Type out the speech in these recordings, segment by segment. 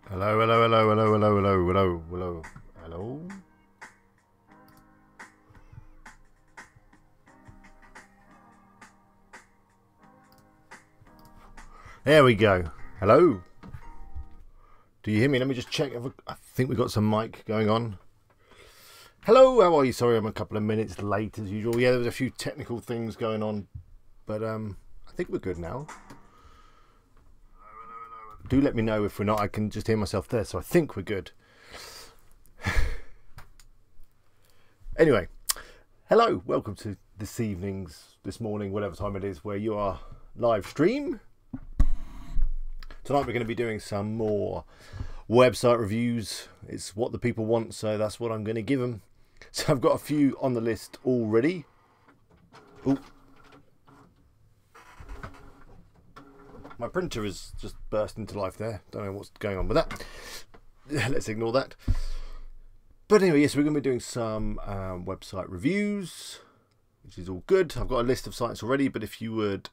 Hello, hello, hello, hello, hello, hello, hello, hello, hello. There we go. Hello. Do you hear me? Let me just check. I think we've got some mic going on. Hello, how are you? Sorry, I'm a couple of minutes late as usual. Yeah, there was a few technical things going on, but I think we're good now. Do let me know if we're not. I can just hear myself there, so I think we're good. Anyway, hello, welcome to this morning, whatever time it is, where you are live stream. Tonight we're going to be doing some more website reviews. It's what the people want, so that's what I'm going to give them. So I've got a few on the list already. Ooh. My printer has just burst into life there. Don't know what's going on with that. Let's ignore that. But anyway, yes, we're going to be doing some website reviews, which is all good. I've got a list of sites already, but if you would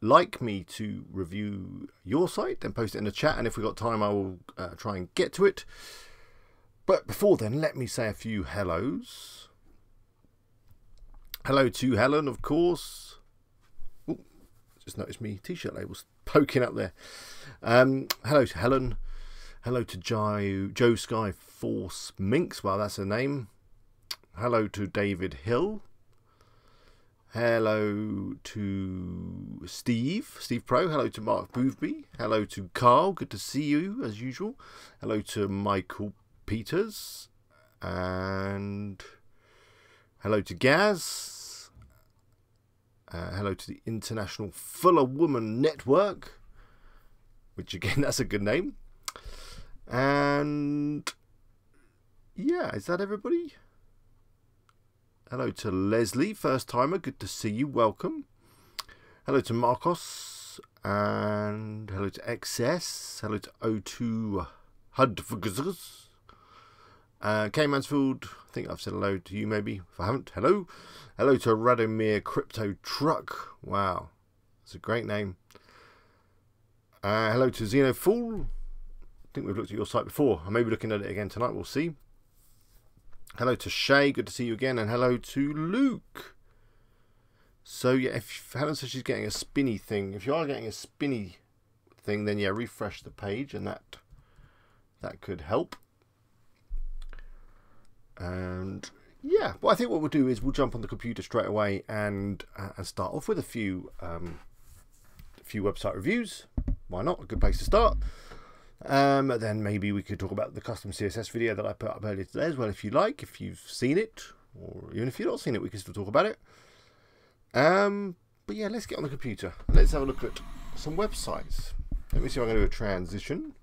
like me to review your site, then post it in the chat, and if we've got time, I will try and get to it. But before then, let me say a few hellos. Hello to Helen, of course. Ooh, just noticed me t-shirt labels poking up there. Hello to Helen. Hello to Joe Sky Force Minx. Well, that's her name. Hello to David Hill. Hello to Steve Pro. Hello to Mark Boothby. Hello to Carl. Good to see you as usual. Hello to Michael Peters. And hello to Gaz. Hello to the International Fuller Woman Network, which again, that's a good name. And yeah, is that everybody? Hello to Leslie, first timer, good to see you, welcome. Hello to Marcos, and hello to XS, hello to O2 Hudfgz. K Mansfield, I think I've said hello to you maybe, if I haven't, hello. Hello to Radomir Crypto Truck, wow, that's a great name. Hello to Xenofool. I think we've looked at your site before. I may be looking at it again tonight. We'll see. Hello to Shay. Good to see you again. And hello to Luke. So, yeah, if Helen says she's getting a spinny thing, if you are getting a spinny thing, then, yeah, refresh the page and that could help. And, yeah, well, I think what we'll do is we'll jump on the computer straight away and start off with a few website reviews. Why not? A good place to start. Then maybe we could talk about the custom CSS video that I put up earlier today as well, if you like, if you've seen it, or even if you've not seen it, we can still talk about it. But yeah, let's get on the computer. Let's have a look at some websites. Let me see if I can do a transition.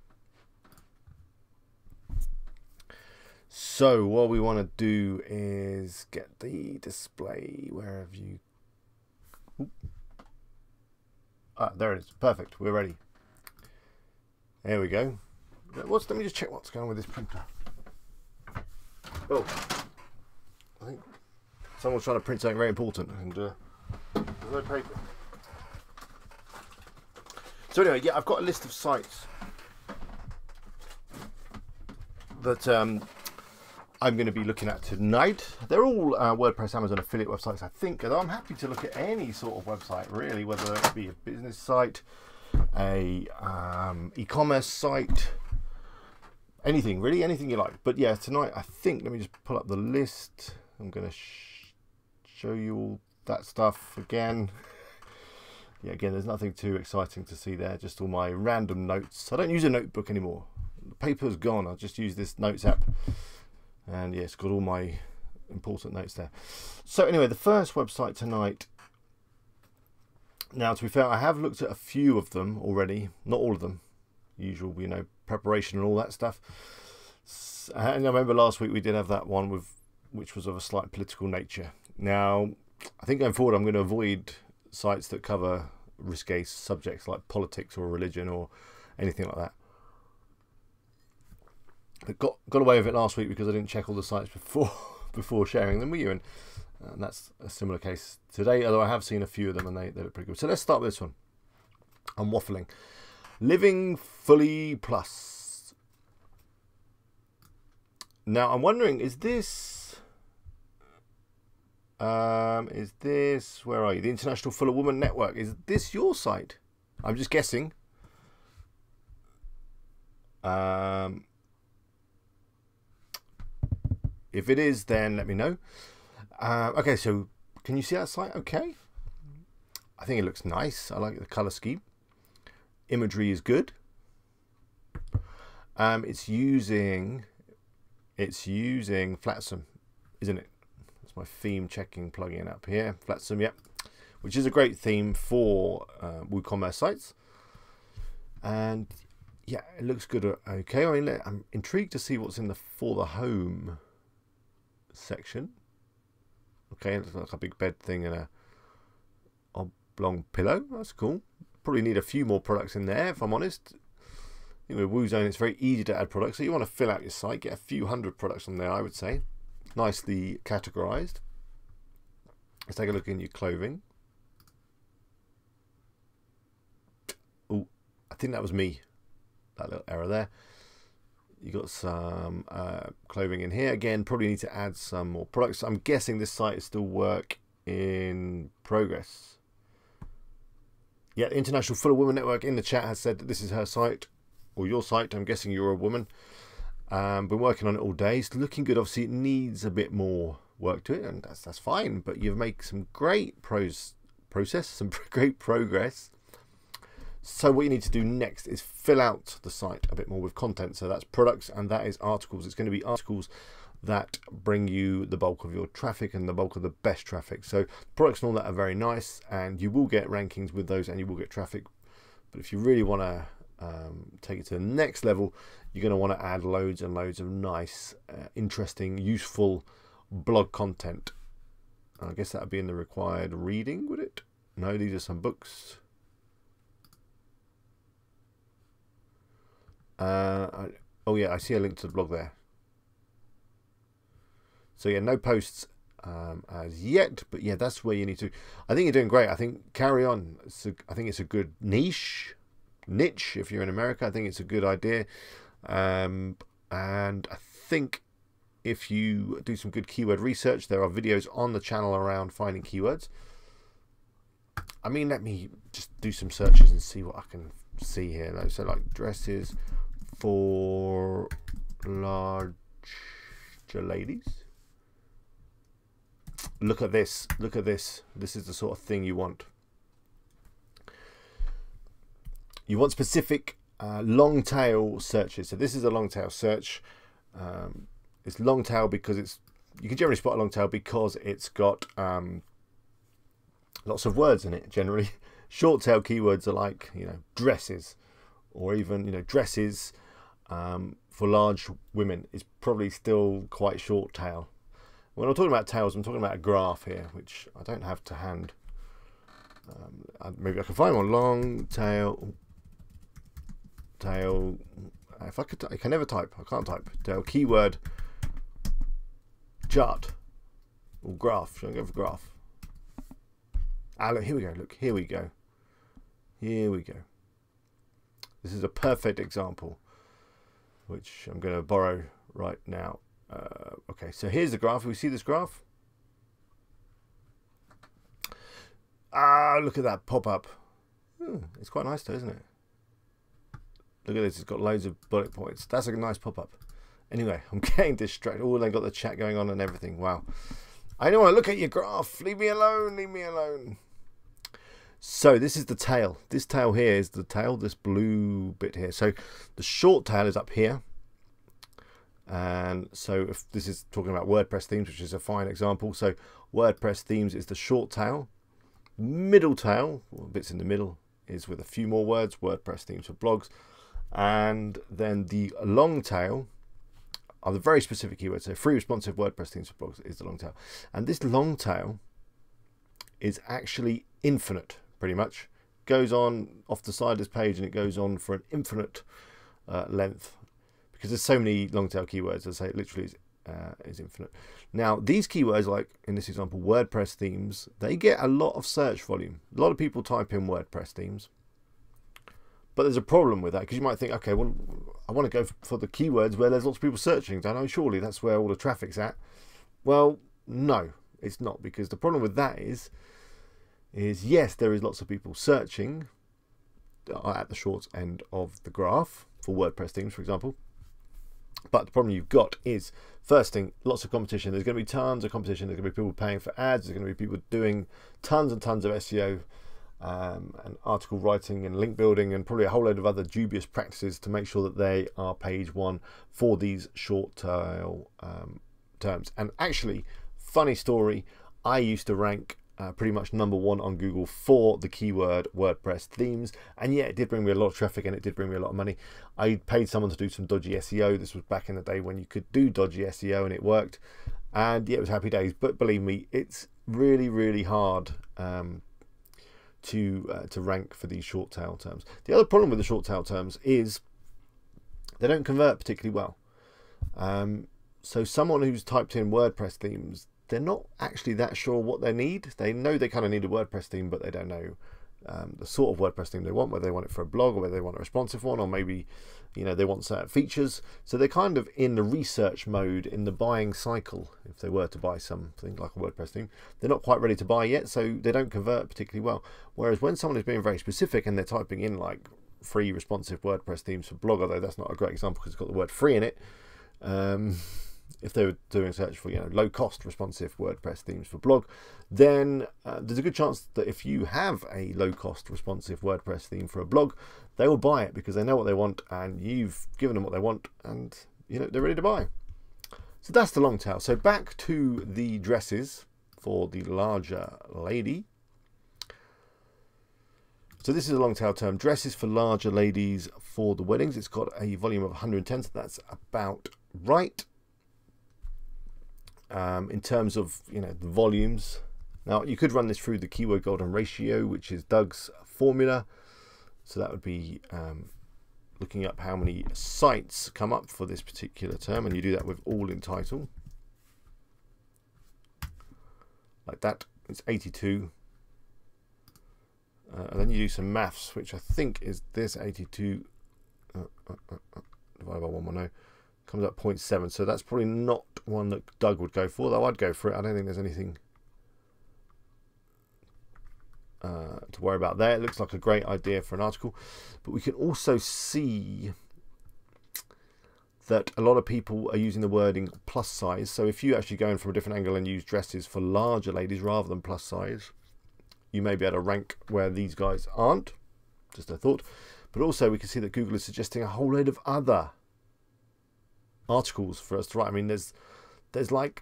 So what we want to do is get the display. Where have you? Oop. Ah, there it is. Perfect. We're ready. There we go. Let me just check what's going on with this printer. Oh, I think someone's trying to print something very important, and there's no paper. So anyway, yeah, I've got a list of sites that I'm going to be looking at tonight. They're all WordPress, Amazon affiliate websites, I think. And I'm happy to look at any sort of website, really, whether it be a business site, a e-commerce site, anything really, anything you like. But yeah, tonight I think, let me just pull up the list. I'm going to show you all that stuff again. Yeah, again, there's nothing too exciting to see there, just all my random notes. I don't use a notebook anymore. The paper's gone. I just use this notes app, and yeah, it's got all my important notes there. So anyway, the first website tonight. Now, to be fair, I have looked at a few of them already, not all of them. Usual, you know, preparation and all that stuff. And I remember last week we did have that one which was of a slight political nature. Now, I think going forward, I'm going to avoid sites that cover risque subjects like politics or religion or anything like that. I got away with it last week because I didn't check all the sites before sharing them with you, and that's a similar case today, although I have seen a few of them and they look pretty good. So let's start with this one. I'm waffling. Living Fully Plus. Now I'm wondering, is this where are you? The International Fuller Woman Network. Is this your site? I'm just guessing. If it is, then let me know. Okay, so can you see that site? Okay. I think it looks nice. I like the color scheme. Imagery is good. It's using Flatsum, isn't it? That's my theme checking plugin up here. Flatsum, yep. Which is a great theme for WooCommerce sites. And yeah, it looks good. Okay, I mean, I'm intrigued to see what's in for the home section. Okay, it's like a big bed thing and a oblong pillow. That's cool. Probably need a few more products in there, if I'm honest. I think with WooZone, it's very easy to add products. So you want to fill out your site, get a few hundred products on there, I would say. Nicely categorized. Let's take a look in your clothing. Oh, I think that was me. That little error there. You got some clothing in here. Again, probably need to add some more products. I'm guessing this site is still work in progress. Yeah, the International Fuller Woman Network in the chat has said that this is her site, or your site. I'm guessing you're a woman. Been working on it all day. It's looking good. Obviously, it needs a bit more work to it, and that's fine. But you've made some great some great progress. So what you need to do next is fill out the site a bit more with content. So that's products and that is articles. It's going to be articles that bring you the bulk of your traffic and the bulk of the best traffic. So products and all that are very nice, and you will get rankings with those and you will get traffic. But if you really want to take it to the next level, you're going to want to add loads and loads of nice, interesting, useful blog content. I guess that would be in the required reading, would it? No, these are some books. Oh yeah, I see a link to the blog there. So yeah, no posts as yet, but yeah, that's where you need to. I think you're doing great. I think carry on. I think it's a good niche if you're in America. I think it's a good idea, and I think if you do some good keyword research, there are videos on the channel around finding keywords. I mean, let me just do some searches and see what I can see here. So like dresses for larger ladies. Look at this. Look at this. This is the sort of thing you want. You want specific long tail searches. So this is a long tail search. It's long tail because you can generally spot a long tail because it's got lots of words in it generally. Short tail keywords are like, dresses, or even, dresses for large women is probably still quite short tail. When I'm talking about tails, I'm talking about a graph here, which I don't have to hand. Maybe I can find one. Long tail. If I can never type. I can't type. Tail keyword chart or graph. Should I go for graph? Ah, look, here we go. Look, here we go. Here we go. This is a perfect example, which I'm going to borrow right now. Okay, so here's the graph. We see this graph. Ah, look at that pop-up. It's quite nice though, isn't it? Look at this. It's got loads of bullet points. That's a nice pop-up. Anyway, I'm getting distracted. Oh, they got the chat going on and everything. Wow. I don't want to look at your graph. Leave me alone. Leave me alone. So this is the tail. This tail here is the tail, this blue bit here. So the short tail is up here. And so if this is talking about WordPress themes, which is a fine example. So WordPress themes is the short tail. Middle tail, or bits in the middle, is with a few more words, WordPress themes for blogs. And then the long tail are the very specific keywords. So free responsive WordPress themes for blogs is the long tail. And this long tail is actually infinite, pretty much. Goes on off the side of this page and it goes on for an infinite length. Because there's so many long tail keywords, as I say, it literally is infinite. Now, these keywords, like in this example, WordPress themes, they get a lot of search volume. A lot of people type in WordPress themes. But there's a problem with that, because you might think, okay, well, I want to go for the keywords where there's lots of people searching, don't I? Surely that's where all the traffic's at. Well, no, it's not, because the problem with that is yes, there is lots of people searching at the short end of the graph for WordPress themes, for example. But the problem you've got is, first thing, lots of competition. There's going to be tons of competition. There's going to be people paying for ads. There's going to be people doing tons and tons of SEO and article writing and link building and probably a whole load of other dubious practices to make sure that they are page one for these short tail terms. And actually, funny story, I used to rank pretty much #1 on Google for the keyword WordPress themes, and yeah, it did bring me a lot of traffic and it did bring me a lot of money. I paid someone to do some dodgy SEO. This was back in the day when you could do dodgy SEO and it worked, and yeah, it was happy days. But believe me, it's really, really hard to rank for these short tail terms. The other problem with the short tail terms is they don't convert particularly well. So someone who's typed in WordPress themes, they're not actually that sure what they need. They know they kind of need a WordPress theme, but they don't know the sort of WordPress theme they want, whether they want it for a blog or whether they want a responsive one, or maybe, you know, they want certain features. So they're kind of in the research mode, in the buying cycle. If they were to buy something like a WordPress theme, they're not quite ready to buy yet, so they don't convert particularly well. Whereas when someone is being very specific and they're typing in like free responsive WordPress themes for blog, although that's not a great example because it's got the word free in it. If they were doing a search for, you know, low cost responsive WordPress themes for blog, then there's a good chance that if you have a low cost responsive WordPress theme for a blog, they will buy it because they know what they want and you've given them what they want, and you know, they're ready to buy. So that's the long tail. So back to the dresses for the larger lady. So this is a long tail term, dresses for larger ladies for the weddings. It's got a volume of 110, so that's about right. In terms of, you know, the volumes, now you could run this through the keyword golden ratio, which is Doug's formula. So that would be looking up how many sites come up for this particular term, and you do that with all in title like that. It's 82, and then you do some maths, which I think is this 82 divided by 110 comes up 0.7, so that's probably not one that Doug would go for, though I'd go for it. I don't think there's anything to worry about there. It looks like a great idea for an article, but we can also see that a lot of people are using the wording plus size. So if you actually go in from a different angle and use dresses for larger ladies rather than plus size, you may be able to rank where these guys aren't. Just a thought. But also we can see that Google is suggesting a whole load of other articles for us to write. I mean, there's like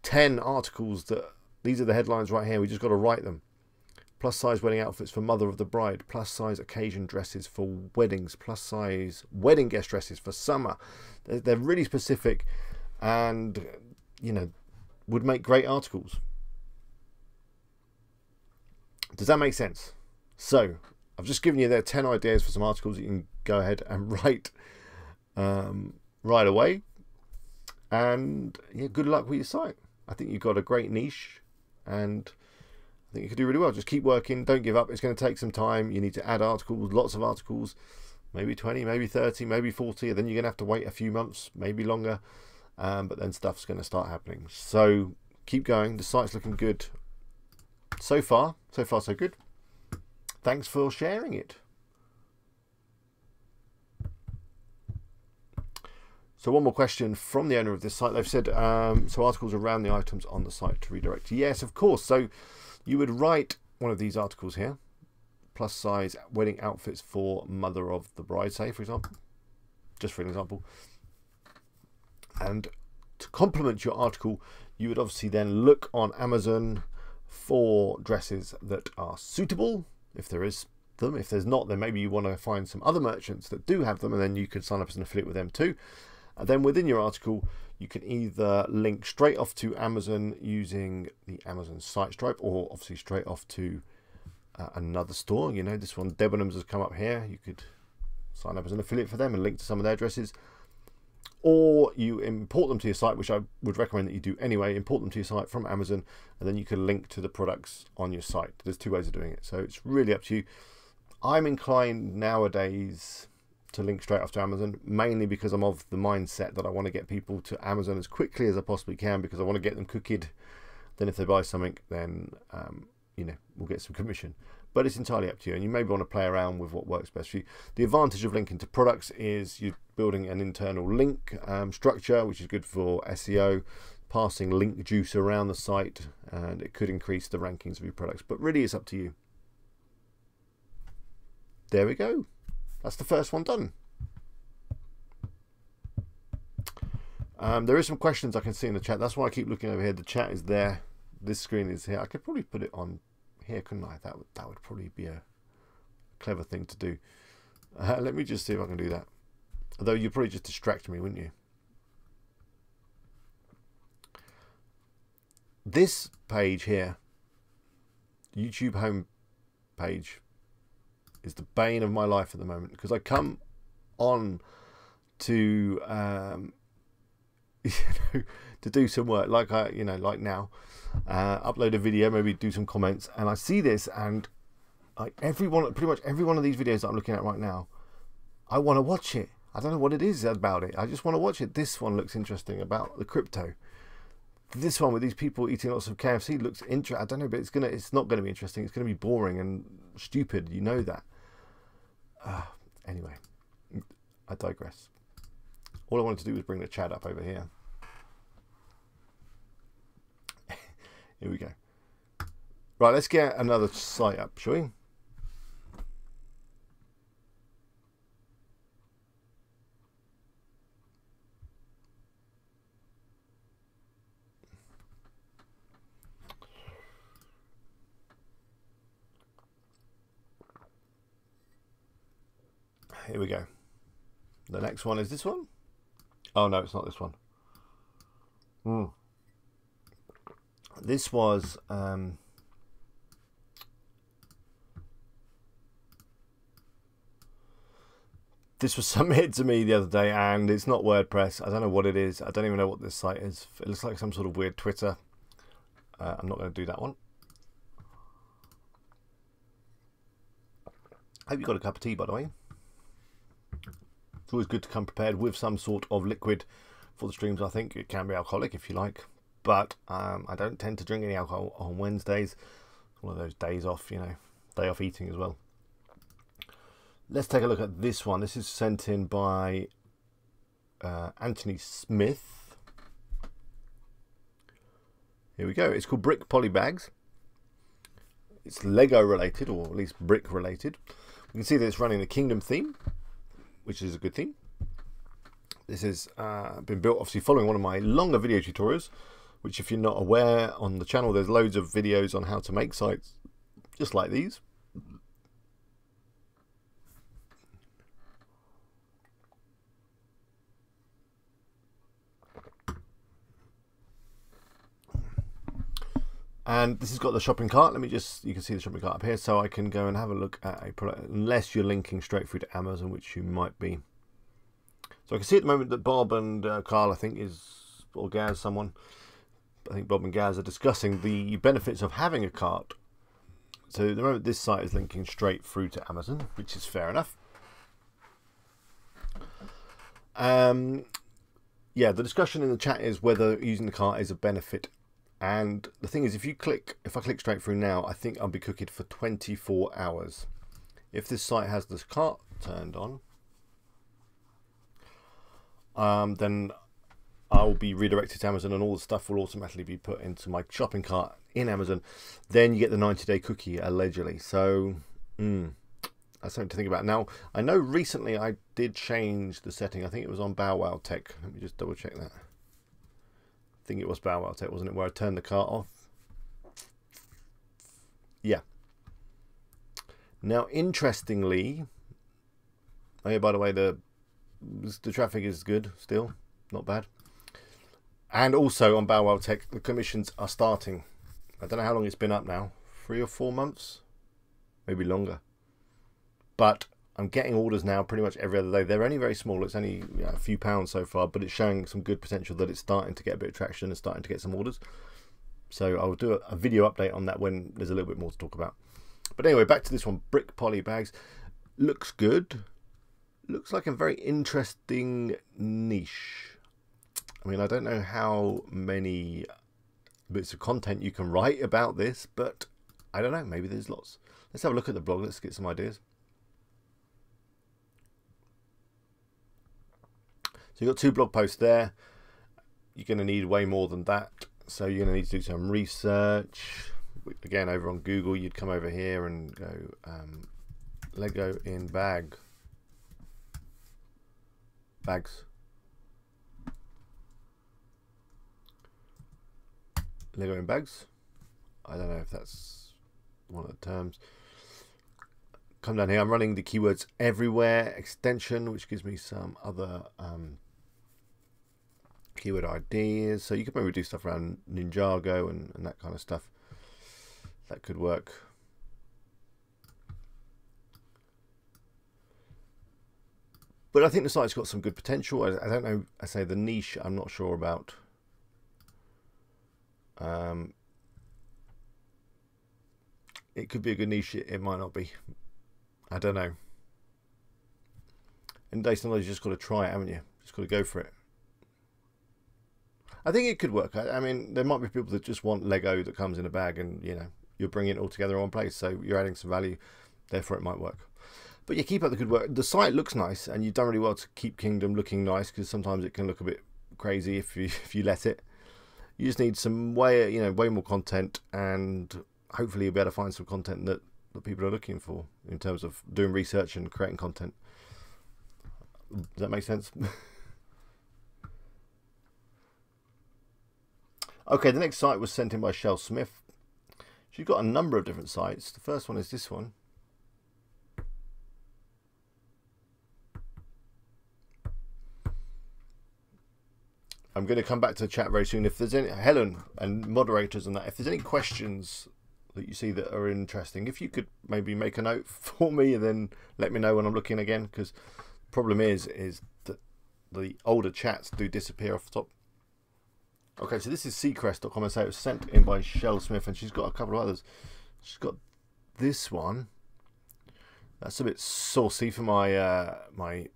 10 articles that these are the headlines right here. We just got to write them. Plus size wedding outfits for mother of the bride, plus size occasion dresses for weddings, plus size wedding guest dresses for summer. They're really specific, and you know, would make great articles. Does that make sense? So I've just given you there 10 ideas for some articles that you can go ahead and write right away, and yeah, good luck with your site. I think you've got a great niche, and I think you could do really well. Just keep working, don't give up. It's going to take some time. You need to add articles, lots of articles, maybe 20, maybe 30, maybe 40, and then you're going to have to wait a few months, maybe longer, but then stuff's going to start happening. So keep going. The site's looking good so far. So far so good. Thanks for sharing it. So one more question from the owner of this site. They've said, so articles around the items on the site to redirect. Yes, of course. So you would write one of these articles here, plus size wedding outfits for mother of the bride, say, for example, just for an example. And to complement your article, you would obviously then look on Amazon for dresses that are suitable, if there is them. If there's not, then maybe you want to find some other merchants that do have them, and then you could sign up as an affiliate with them too. And then within your article, you can either link straight off to Amazon using the Amazon site stripe, or obviously straight off to another store. You know, this one, Debenhams, has come up here. You could sign up as an affiliate for them and link to some of their dresses. Or you import them to your site, which I would recommend that you do anyway. Import them to your site from Amazon, and then you can link to the products on your site. There's two ways of doing it, so it's really up to you. I'm inclined nowadays to link straight off to Amazon, mainly because I'm of the mindset that I want to get people to Amazon as quickly as I possibly can, because I want to get them cookied. Then if they buy something, then you know, we'll get some commission. But it's entirely up to you, and you maybe want to play around with what works best for you. The advantage of linking to products is you're building an internal link structure, which is good for SEO, passing link juice around the site, and it could increase the rankings of your products. But really, it's up to you. There we go. That's the first one done. There is some questions I can see in the chat. That's why I keep looking over here. The chat is there. This screen is here. I could probably put it on here, couldn't I? That would probably be a clever thing to do. Let me just see if I can do that. Although you'd probably just distract me, wouldn't you? This page here, YouTube home page, is the bane of my life at the moment, because I come on to you know, to do some work, like like now, upload a video, maybe do some comments, and I see this, and like pretty much every one of these videos that I'm looking at right now, I want to watch it. I don't know what it is about it. I just want to watch it. This one looks interesting, about the crypto. This one with these people eating lots of KFC looks interesting. I don't know, but it's not going to be interesting. It's going to be boring and stupid. You know that. Anyway, I digress. All I wanted to do was bring the chat up over here. Here we go. Right, let's get another site up, shall we? Here we go. The next one is this one. Oh no, it's not this one. This was this was submitted to me the other day, and it's not WordPress. I don't know what it is. I don't even know what this site is. It looks like some sort of weird Twitter. I'm not going to do that one. Hope you got a cup of tea, by the way. It's always good to come prepared with some sort of liquid for the streams. I think it can be alcoholic if you like, but I don't tend to drink any alcohol on Wednesdays. It's one of those days off, you know, day off eating as well. Let's take a look at this one. This is sent in by Anthony Smith. Here we go. It's called Brick Poly Bags. It's Lego related, or at least brick related. We can see that it's running the Kingdom theme, which is a good theme. This has been built obviously following one of my longer video tutorials, which, if you're not aware, on the channel there's loads of videos on how to make sites just like these. And this has got the shopping cart. Let me just, you can see the shopping cart up here, so I can go and have a look at a product, unless you're linking straight through to Amazon, which you might be. So I can see at the moment that Bob and Carl, I think, or Gaz, someone, I think Bob and Gaz are discussing the benefits of having a cart. So at the moment this site is linking straight through to Amazon, which is fair enough. Yeah, the discussion in the chat is whether using the cart is a benefit. And the thing is, if I click straight through now, I think I'll be cookied for 24 hours. If this site has this cart turned on, then I'll be redirected to Amazon, and all the stuff will automatically be put into my shopping cart in Amazon. Then you get the 90-day cookie, allegedly. So that's something to think about. Now, I know recently I did change the setting. I think it was on Bow Wow Tech. Let me just double check that. I think it was Bow Wow Tech, wasn't it, where I turned the cart off? Yeah. Now, interestingly, oh yeah, by the way, the traffic is good still, not bad. And also on Bow Wow Tech, the commissions are starting. I don't know how long it's been up now, 3 or 4 months, maybe longer. But I'm getting orders now pretty much every other day. They're only very small. It's only a few pounds so far, but it's showing some good potential that it's starting to get a bit of traction and starting to get some orders. So I'll do a video update on that when there's a little bit more to talk about. But anyway, back to this one, Brick Poly Bags. Looks good. Looks like a very interesting niche. I mean, I don't know how many bits of content you can write about this, but I don't know, maybe there's lots. Let's have a look at the blog, let's get some ideas. So you've got 2 blog posts there. You're going to need way more than that. So you're going to need to do some research. Again, over on Google, you'd come over here and go Lego in bags. Lego in bags. I don't know if that's one of the terms. Come down here. I'm running the keywords everywhere extension, which gives me some other keyword ideas. So you could maybe do stuff around Ninjago and that kind of stuff. That could work. But I think the site's got some good potential. I don't know. I say the niche, I'm not sure about. It could be a good niche. It might not be. I don't know. And sometimes you just got to try it, haven't you? Just got to go for it. I think it could work. I mean, there might be people that just want Lego that comes in a bag, and you know, you're bringing it all together in one place, so you're adding some value. Therefore, it might work. But yeah, keep up the good work. The site looks nice, and you've done really well to keep Kingdom looking nice, because sometimes it can look a bit crazy if you let it. You just need some way more content, and hopefully you'll be able to find some content that people are looking for in terms of doing research and creating content. Does that make sense? Okay, the next site was sent in by Shell Smith. She's got a number of different sites. The first one is this one. I'm going to come back to the chat very soon. If there's any, Helen and moderators and that, if there's any questions that you see that are interesting, if you could maybe make a note for me and then let me know when I'm looking again, because the problem is that the older chats do disappear off the top. Okay, so this is Seacrest.com, and so it was sent in by Shell Smith, and she's got a couple of others. She's got this one. That's a bit saucy for my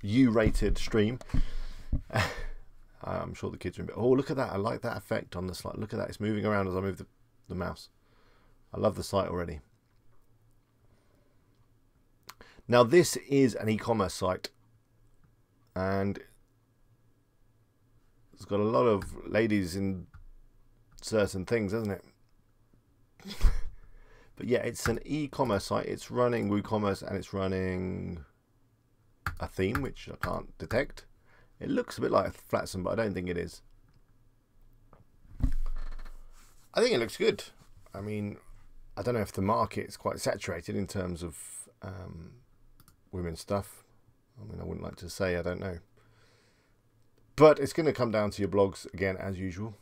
U-rated stream. I'm sure the kids are a bit. Oh, look at that! I like that effect on the slide. Look at that; it's moving around as I move the mouse. I love the site already. Now this is an e-commerce site, and it's got a lot of ladies in certain things, hasn't it? But yeah, it's an e-commerce site. It's running WooCommerce, and it's running a theme which I can't detect. It looks a bit like Flatson, but I don't think it is. I think it looks good. I mean, I don't know if the market is quite saturated in terms of women's stuff. I mean, I wouldn't like to say, I don't know. But it's going to come down to your blogs again, as usual.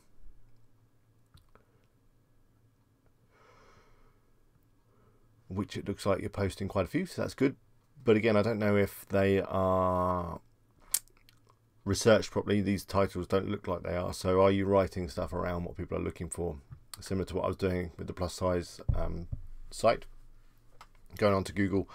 Which it looks like you're posting quite a few, so that's good. But again, I don't know if they are researched properly. These titles don't look like they are. So are you writing stuff around what people are looking for? Similar to what I was doing with the plus size site. Going on to Google,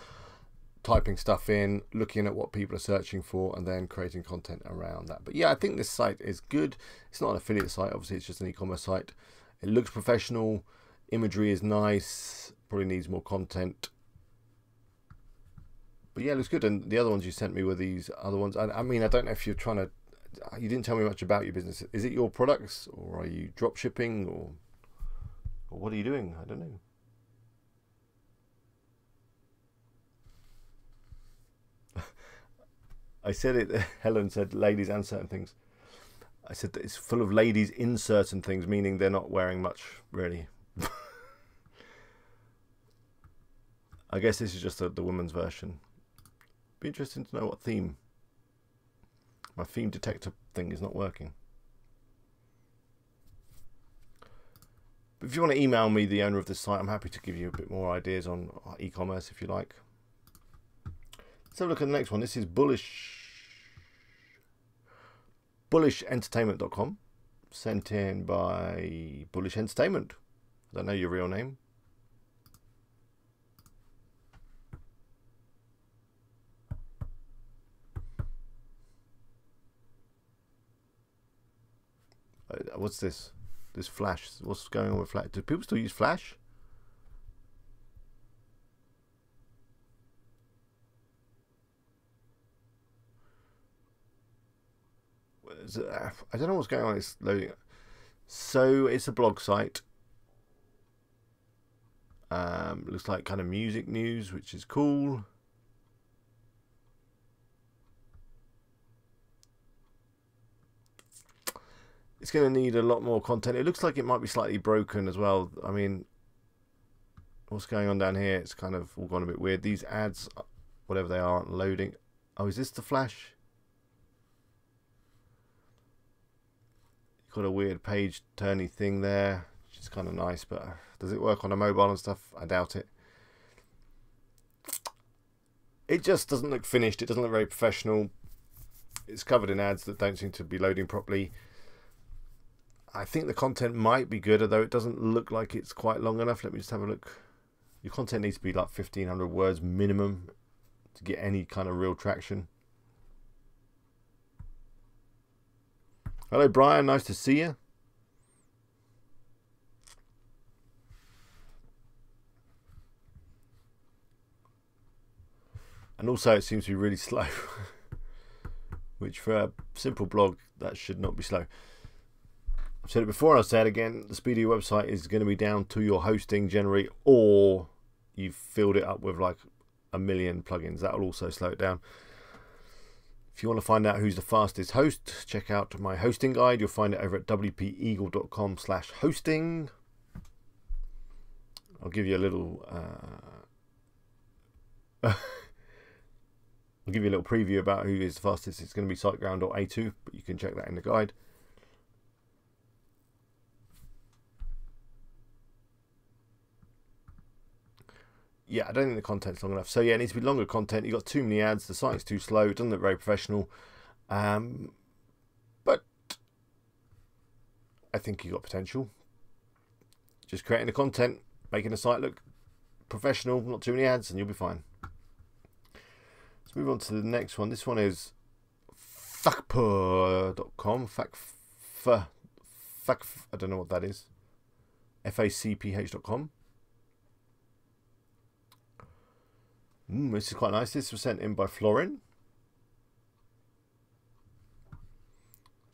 typing stuff in, looking at what people are searching for, and then creating content around that. But yeah, I think this site is good. It's not an affiliate site, obviously it's just an e-commerce site. It looks professional, imagery is nice, probably needs more content. But yeah, it looks good. And the other ones you sent me were these other ones. I mean, I don't know if you're trying to, you didn't tell me much about your business. Is it your products, or are you drop shipping, or what are you doing? I don't know. I said it, Helen said ladies and certain things. I said that it's full of ladies in certain things, meaning they're not wearing much, really. I guess this is just the women's version. Be interesting to know what theme. My theme detector thing is not working. But if you want to email me, the owner of this site, I'm happy to give you a bit more ideas on e-commerce if you like. Let's have a look at the next one. This is bullishentertainment.com, sent in by Bullish Entertainment. I don't know your real name. What's this? This Flash. What's going on with Flash? Do people still use Flash? I don't know what's going on. It's loading. So it's a blog site. Looks like kind of music news, which is cool. It's going to need a lot more content. It looks like it might be slightly broken as well. I mean, what's going on down here? It's kind of all gone a bit weird. These ads, whatever they are, aren't loading. Oh, is this the Flash? Got a weird page turny thing there, which is kind of nice, but does it work on a mobile and stuff? I doubt it. It just doesn't look finished. It doesn't look very professional. It's covered in ads that don't seem to be loading properly. I think the content might be good, although it doesn't look like it's quite long enough. Let me just have a look. Your content needs to be like 1,500 words minimum to get any kind of real traction. Hello, Brian. Nice to see you. And also, it seems to be really slow, which for a simple blog, that should not be slow. I've said it before, and I'll say it again. The speed of your website is going to be down to your hosting generally, or you've filled it up with like 1 million plugins. That will also slow it down. If you want to find out who's the fastest host, check out my hosting guide. You'll find it over at wpeagle.com/hosting. I'll give you a little I'll give you a little preview about who is the fastest. It's going to be SiteGround.a2, but you can check that in the guide. Yeah, I don't think the content's long enough. So yeah, it needs to be longer content. You've got too many ads. The site's too slow. It doesn't look very professional. But I think you've got potential. Just creating the content, making the site look professional, not too many ads, and you'll be fine. Let's move on to the next one. This one is facph.com. I don't know what that is. facph.com. This is quite nice. This was sent in by Florin.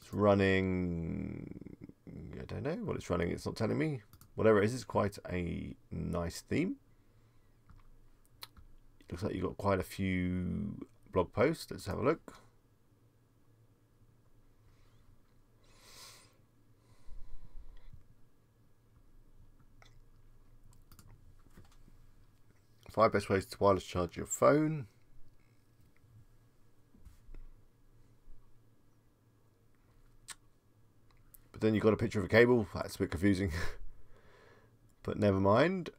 It's running, I don't know what it's running. It's not telling me. Whatever it is, it's quite a nice theme. It looks like you've got quite a few blog posts. Let's have a look. Five best ways to wireless charge your phone. But then you've got a picture of a cable. That's a bit confusing. But never mind.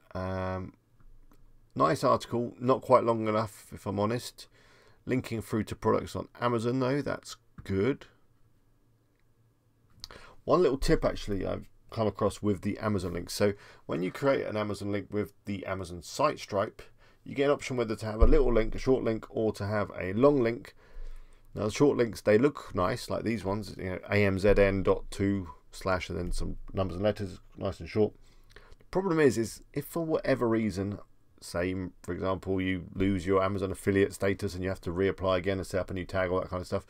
Nice article. Not quite long enough, if I'm honest. Linking through to products on Amazon, though. That's good. One little tip, actually, I've come across with the Amazon link. So when you create an Amazon link with the Amazon SiteStripe, you get an option whether to have a little link, a short link, or to have a long link. Now the short links, they look nice, like these ones, you know, amzn.2/ and then some numbers and letters, nice and short. The problem is if for whatever reason, say for example you lose your Amazon affiliate status and you have to reapply again and set up a new tag, all that kind of stuff.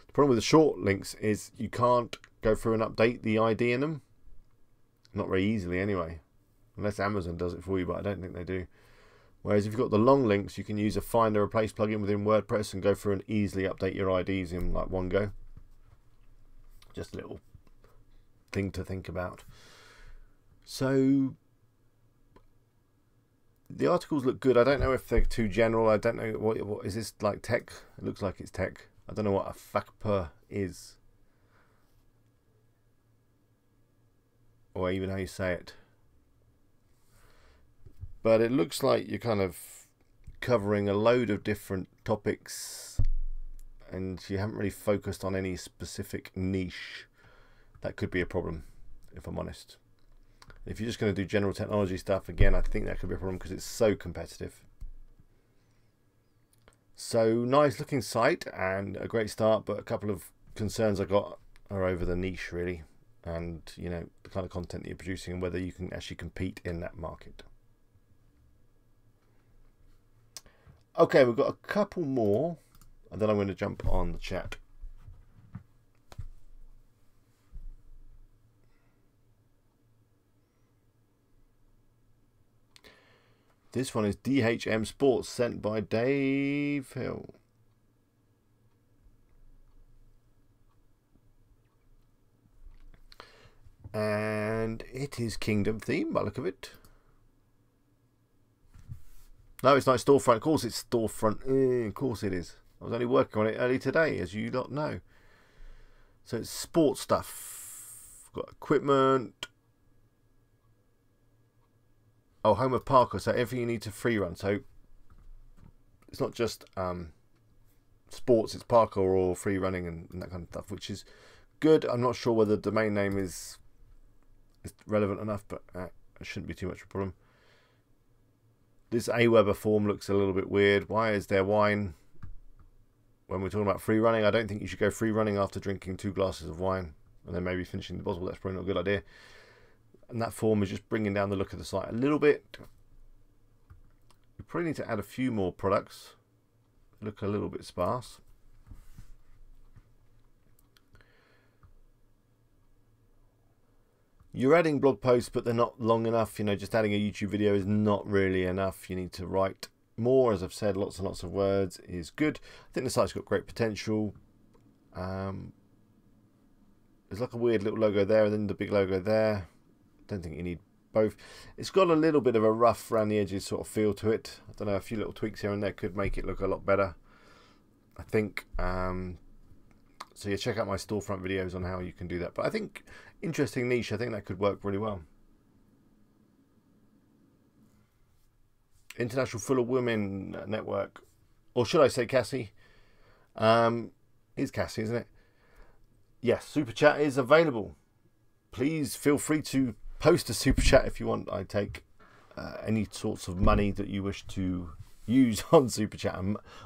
The problem with the short links is you can't go through and update the ID in them. Not very easily anyway, unless Amazon does it for you, but I don't think they do. Whereas if you've got the long links, you can use a find and replace plugin within WordPress and go through and easily update your IDs in like one go. Just a little thing to think about. So the articles look good. I don't know if they're too general. I don't know what is this, like tech? It looks like it's tech. I don't know what a facph is, or even how you say it. But it looks like you're kind of covering a load of different topics and you haven't really focused on any specific niche. That could be a problem, if I'm honest. If you're just going to do general technology stuff, again, I think that could be a problem because it's so competitive. So nice looking site and a great start, but a couple of concerns I got are over the niche, really. and, you know, the kind of content that you're producing and whether you can actually compete in that market. Okay, we've got a couple more, and then I'm going to jump on the chat. This one is DHM Sports, sent by Dave Hill. And it is Kingdom theme by the look of it. No, it's not storefront. Of course it's storefront. Of course it is. I was only working on it early today, as you lot know. So it's sports stuff. Got equipment. Oh, home of parkour. So everything you need to free run. So it's not just sports. It's parkour or free running and that kind of stuff, which is good. I'm not sure whether the domain name is relevant enough, but it shouldn't be too much of a problem. This Aweber form looks a little bit weird. Why is there wine when we're talking about free running? I don't think you should go free running after drinking 2 glasses of wine and then maybe finishing the bottle. That's probably not a good idea. And that form is just bringing down the look of the site a little bit. You probably need to add a few more products. Look a little bit sparse. You're adding blog posts, but they're not long enough. You know, just adding a YouTube video is not really enough. You need to write more. As I've said, lots and lots of words is good. I think the site's got great potential. There's like a weird little logo there and then the big logo there. Don't think you need both. It's got a little bit of a rough around the edges sort of feel to it. I don't know, a few little tweaks here and there could make it look a lot better, I think. So yeah, check out my storefront videos on how you can do that. But I think interesting niche. I think that could work really well. International Full of Women Network, or should I say Cassie? It's Cassie, isn't it? Yes, Super Chat is available. Please feel free to post a Super Chat if you want. I take any sorts of money that you wish to use on Super Chat.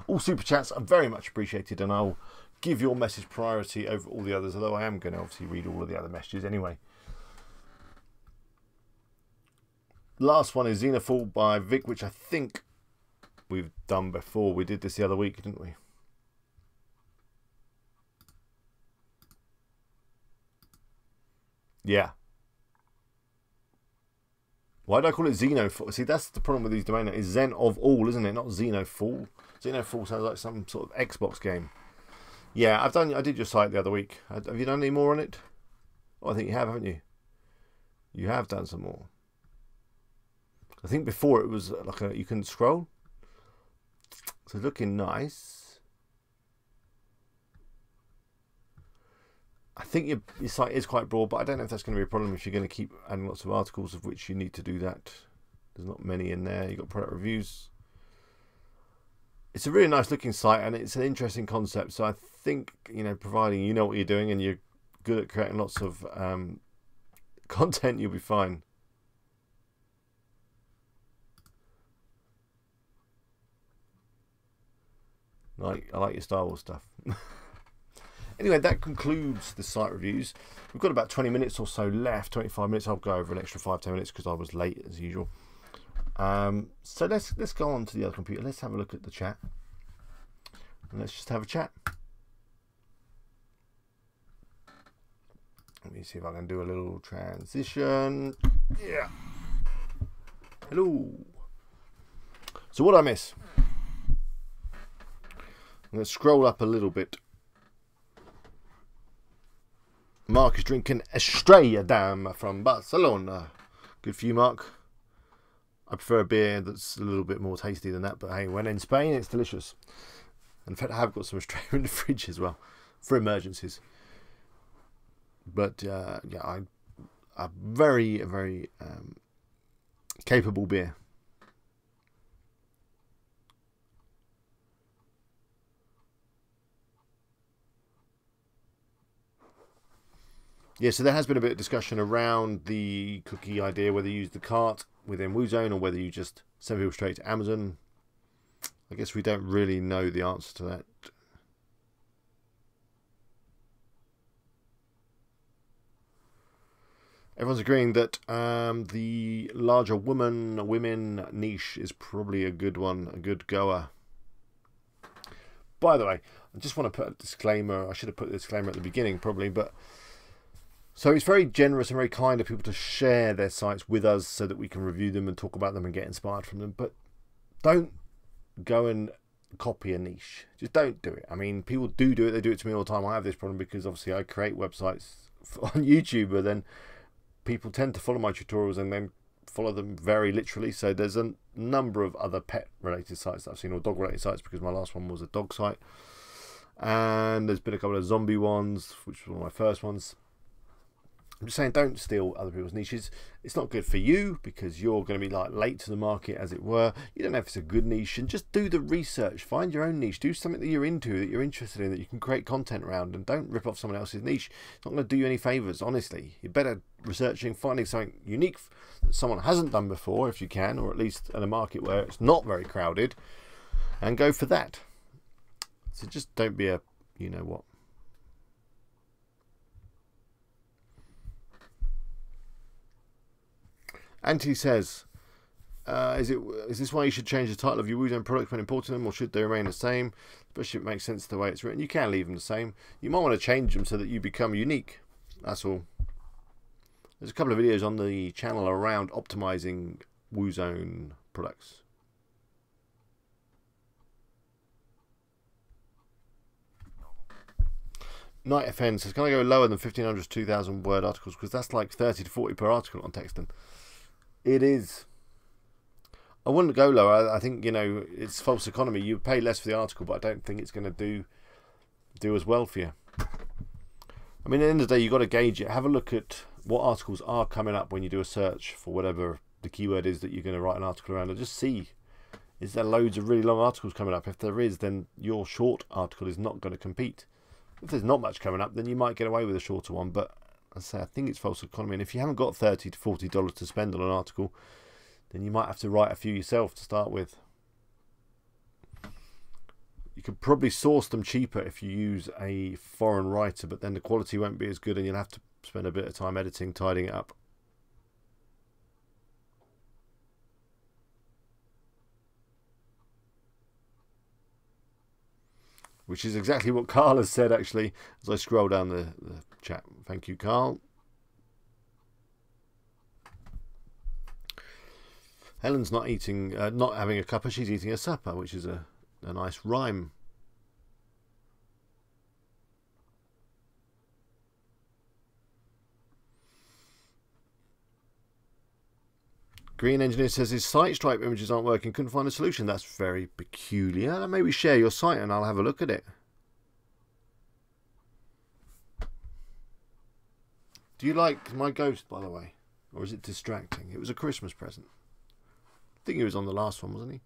All Super Chats are very much appreciated, and I'll give your message priority over all the others, although I am going to obviously read all of the other messages anyway. Last one is Xenofall by Vic, which I think we've done before. We did this the other week, didn't we? Yeah. Why do I call it Xenofall? See, that's the problem with these domain names. It's Zen of all, isn't it? Not Xenofall. Xenofall sounds like some sort of Xbox game. Yeah, I did your site the other week. Have you done any more on it? Oh, I think you have, haven't you? You have done some more. I think before it was like you couldn't scroll. So looking nice. I think your site is quite broad, but I don't know if that's going to be a problem if you're going to keep adding lots of articles, of which you need to do that. There's not many in there. You've got product reviews. It's a really nice looking site, and it's an interesting concept. So I think, you know, providing you know what you're doing and you're good at creating lots of content, you'll be fine. I like your Star Wars stuff. Anyway, that concludes the site reviews. We've got about 20 minutes or so left, 25 minutes. I'll go over an extra 5-10 minutes because I was late as usual. So let's go on to the other computer. Let's have a look at the chat. And let's just have a chat. Let me see if I can do a little transition. Yeah. Hello. So what did I miss? I'm going to scroll up a little bit. Mark is drinking Estrella Damm from Barcelona. Good for you, Mark. I prefer a beer that's a little bit more tasty than that, but hey, when in Spain, it's delicious. In fact, I have got some Estrella in the fridge as well for emergencies. But yeah, a very, very capable beer. Yeah, so there has been a bit of discussion around the cookie idea, whether you use the cart within WooZone or whether you just send people straight to Amazon. I guess we don't really know the answer to that. Everyone's agreeing that the larger women niche is probably a good one, a good goer. By the way, I just want to put a disclaimer. I should have put a disclaimer at the beginning probably, but so it's very generous and very kind of people to share their sites with us so that we can review them and talk about them and get inspired from them. But don't go and copy a niche. Just don't do it. I mean, people do it. They do it to me all the time. I have this problem because obviously I create websites on YouTube, but then people tend to follow my tutorials and then follow them very literally. So there's a number of other pet related sites that I've seen, or dog related sites, because my last one was a dog site, and there's been a couple of zombie ones, which was one of my first ones. I'm just saying, don't steal other people's niches. It's not good for you because you're going to be like late to the market, as it were. You don't know if it's a good niche, and just do the research. Find your own niche. Do something that you're into, that you're interested in, that you can create content around, and don't rip off someone else's niche. It's not going to do you any favors, honestly. You're better researching, finding something unique that someone hasn't done before, if you can, or at least in a market where it's not very crowded, and go for that. So just don't be a, you know what. Anthony says, is this why you should change the title of your Woozone products when importing them, or should they remain the same? Especially if it makes sense the way it's written. You can leave them the same. You might want to change them so that you become unique. That's all. There's a couple of videos on the channel around optimizing Woozone products. Night FN says, can I go lower than 1500 to 2000 word articles? Because that's like 30 to 40 per article on Texton. It is. I wouldn't go lower. I think, you know, it's false economy. You pay less for the article, but I don't think it's going to do as well for you. I mean, at the end of the day, you've got to gauge it. Have a look at what articles are coming up when you do a search for whatever the keyword is that you're going to write an article around, and just see, is there loads of really long articles coming up? If there is, then your short article is not going to compete. If there's not much coming up, then you might get away with a shorter one, but as I say, I think it's false economy. And if you haven't got $30 to $40 to spend on an article, then you might have to write a few yourself to start with. You could probably source them cheaper if you use a foreign writer, but then the quality won't be as good and you'll have to spend a bit of time editing, tidying it up. Which is exactly what Carl has said, actually, as I scroll down the chat. Thank you, Carl. Helen's not eating, not having a cuppa, she's eating a supper, which is a nice rhyme. Green Engineer says his site stripe images aren't working, couldn't find a solution. That's very peculiar. Maybe share your site and I'll have a look at it. Do you like my ghost, by the way? Or is it distracting? It was a Christmas present. I think he was on the last one, wasn't he?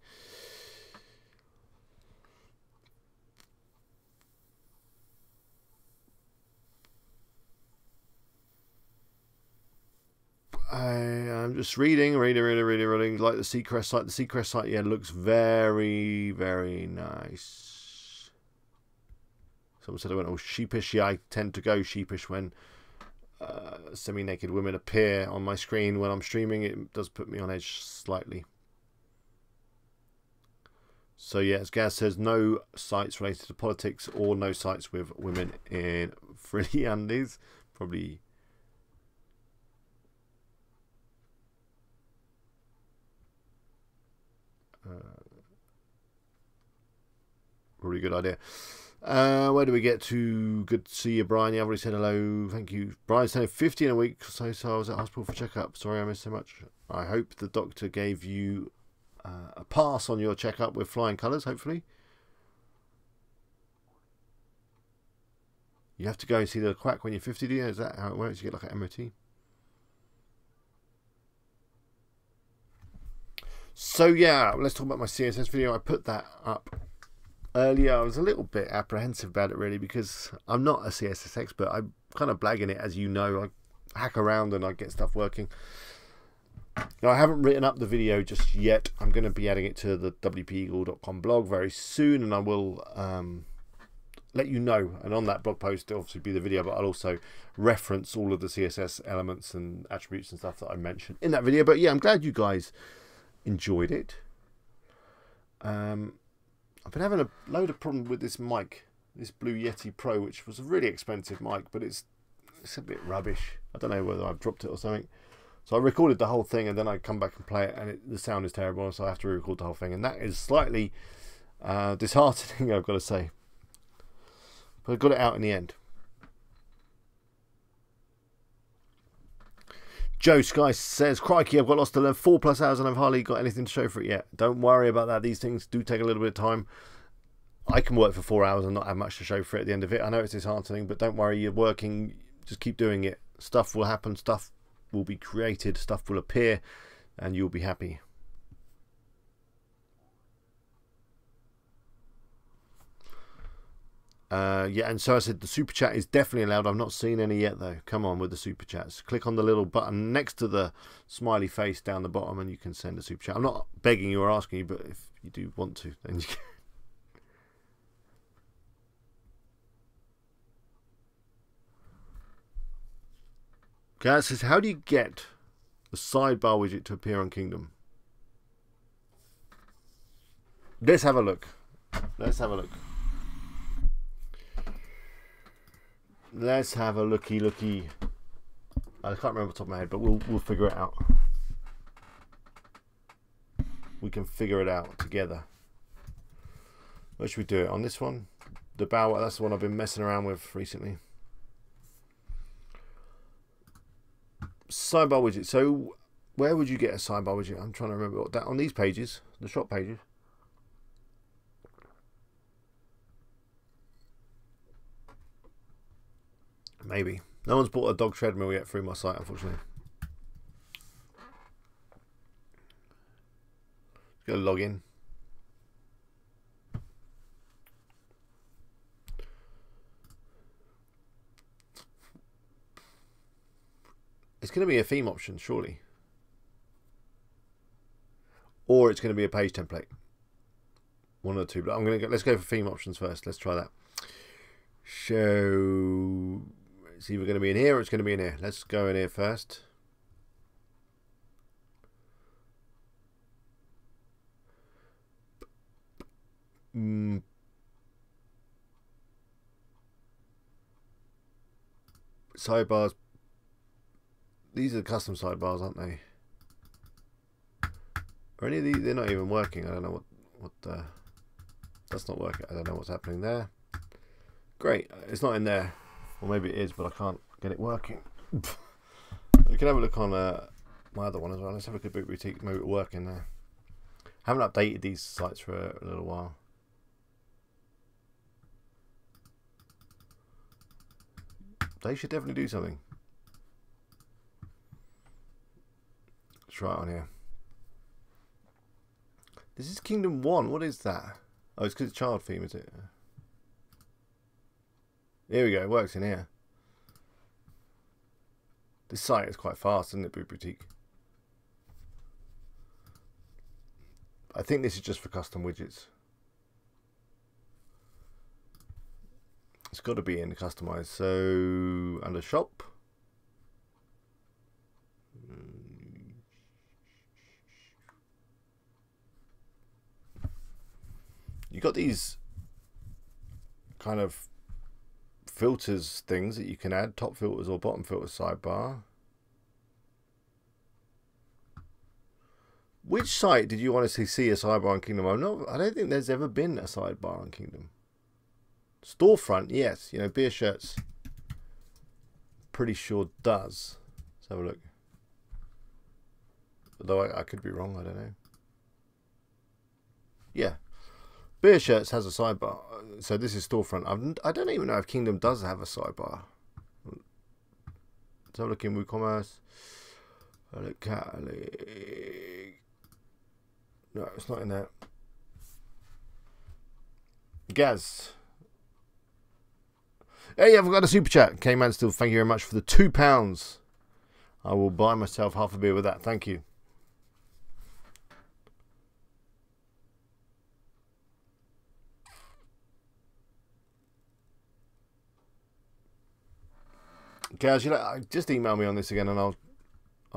I'm just reading. Like the Seacrest site. The Seacrest site, yeah, looks very, very nice. Someone said I went all sheepish. Yeah, I tend to go sheepish when semi-naked women appear on my screen when I'm streaming. It does put me on edge slightly. So yeah, as Gaz says, no sites related to politics or no sites with women in frilly undies. Probably. Probably a good idea. Where do we get to? Good to see you, Brian. Yeah, I've already said hello. Thank you. Brian's saying 50 in a week, so I was at hospital for checkup. Sorry I missed so much. I hope the doctor gave you a pass on your checkup with flying colours, hopefully. You have to go and see the quack when you're 50, do you? Is that how it works? You get like an MOT? So yeah, let's talk about my CSS video. I put that up earlier. I was a little bit apprehensive about it, really, because I'm not a CSS expert. I'm kind of blagging it, as you know. I hack around and I get stuff working. Now, I haven't written up the video just yet. I'm going to be adding it to the wpeagle.com blog very soon, and I will let you know. And on that blog post, it'll obviously be the video, but I'll also reference all of the CSS elements and attributes and stuff that I mentioned in that video. But yeah, I'm glad you guys enjoyed it. I've been having a load of problem with this mic, this Blue Yeti Pro, which was a really expensive mic, but it's a bit rubbish. I don't know whether I've dropped it or something. So I recorded the whole thing, and then I come back and play it, and the sound is terrible, so I have to re-record the whole thing, and that is slightly disheartening, I've got to say. But I got it out in the end. Joe Sky says, crikey, I've got lots to learn, 4+ hours, and I've hardly got anything to show for it yet. Don't worry about that. These things do take a little bit of time. I can work for 4 hours and not have much to show for it at the end of it. I know it's disheartening, but don't worry, you're working. Just keep doing it. Stuff will happen. Stuff will be created. Stuff will appear, and you'll be happy. Yeah, and so I said the super chat is definitely allowed. I've not seen any yet though. Come on with the super chats. Click on the little button next to the smiley face down the bottom and you can send a super chat. I'm not begging you or asking you, but if you do want to, then you can. Gaz says, how do you get the sidebar widget to appear on Kingdom? Let's have a look. Let's have a look. Let's have a looky. I can't remember off the top of my head, but we'll figure it out. We can figure it out together. Where should we do it? On this one? The bow, that's the one I've been messing around with recently. Sidebar widget. So where would you get a sidebar widget? I'm trying to remember what that on these pages, the shop pages. Maybe. No one's bought a dog treadmill yet through my site, unfortunately. Just gonna log in. It's going to be a theme option, surely. Or it's going to be a page template. One or two. But I'm going to go, let's go for theme options first. Let's try that. Show. It's either going to be in here or it's going to be in here. Let's go in here first. Sidebars. These are the custom sidebars, aren't they? Are any of these? They're not even working. I don't know what that's not working. I don't know what's happening there. Great. It's not in there. Or maybe it is, but I can't get it working. We can have a look on my other one as well. Let's have a look at Boot Boutique. Maybe it'll work in there. I haven't updated these sites for a little while. They should definitely do something. Let's try it on here. This is Kingdom 1. What is that? Oh, it's because it's child theme, is it? Here we go. It works in here. This site is quite fast, isn't it, Boot Boutique? I think this is just for custom widgets. It's got to be in the customize. So under shop. You got these kind of filters things that you can add, top filters or bottom filters sidebar. Which site did you want to see a sidebar on Kingdom? I don't think there's ever been a sidebar on Kingdom. Storefront, yes, you know, beer shirts. Pretty sure does. Let's have a look. Although I could be wrong, I don't know. Yeah. Beer shirts has a sidebar. So this is storefront. I don't even know if Kingdom does have a sidebar. Let's have a look in WooCommerce. Look at no, it's not in there. Gaz. Hey, I've got a super chat. K-Man still, thank you very much for the £2. I will buy myself half a beer with that. Thank you. Gaz, just email me on this again and I'll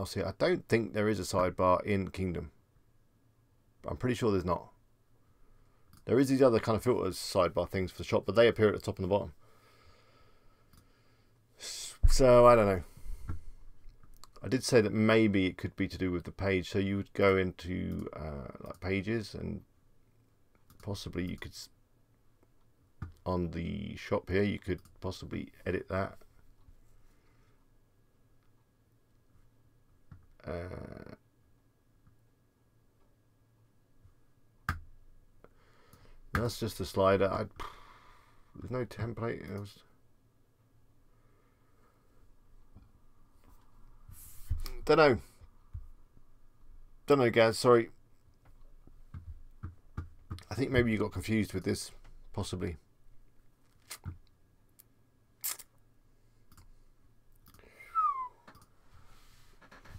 see. I don't think there is a sidebar in Kingdom. I'm pretty sure there's not. There is these other kind of filters sidebar things for the shop, but they appear at the top and the bottom. So I don't know. I did say that maybe it could be to do with the page. So you would go into like pages, and possibly you could, on the shop here, you could possibly edit that. That's just a slider. There's no template. Don't know, Gaz. Sorry. I think maybe you got confused with this, possibly.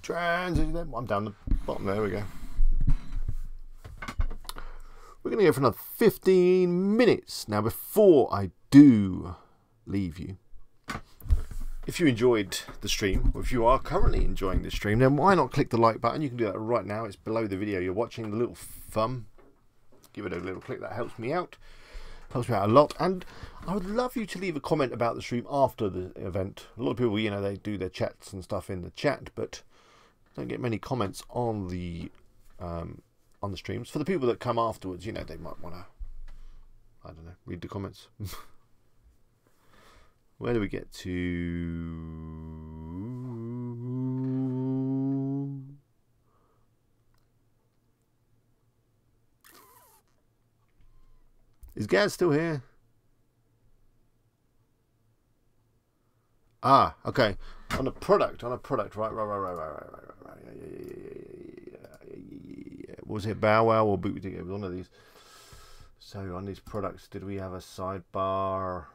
Transition. I'm down the bottom. There we go. We're going to go for another 15 minutes. Now, before I do leave you, if you enjoyed the stream, or if you are currently enjoying the stream, then why not click the like button? You can do that right now. It's below the video you're watching, the little thumb. Give it a little click. That helps me out. Helps me out a lot. And I would love you to leave a comment about the stream after the event. A lot of people, they do their chats and stuff in the chat, but don't get many comments on the streams. For the people that come afterwards, they might want to, I don't know, read the comments. Where do we get to? Is Gaz still here? Ah, okay. On a product, right. Was it Bow Wow or Boot? It was one of these. So on these products, did we have a sidebar?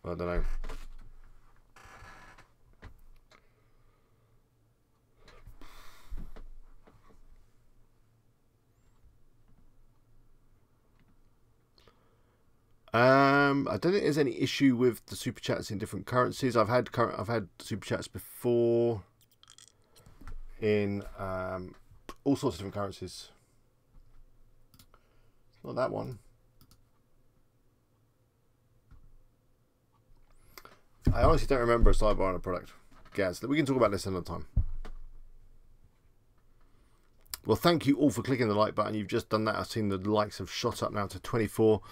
I don't know. I don't think there's any issue with the super chats in different currencies. I've had super chats before in all sorts of different currencies. Not that one. I honestly don't remember a sidebar on a product. Gaz, we can talk about this another time. Well, thank you all for clicking the like button. You've just done that. I've seen the likes have shot up now to 24.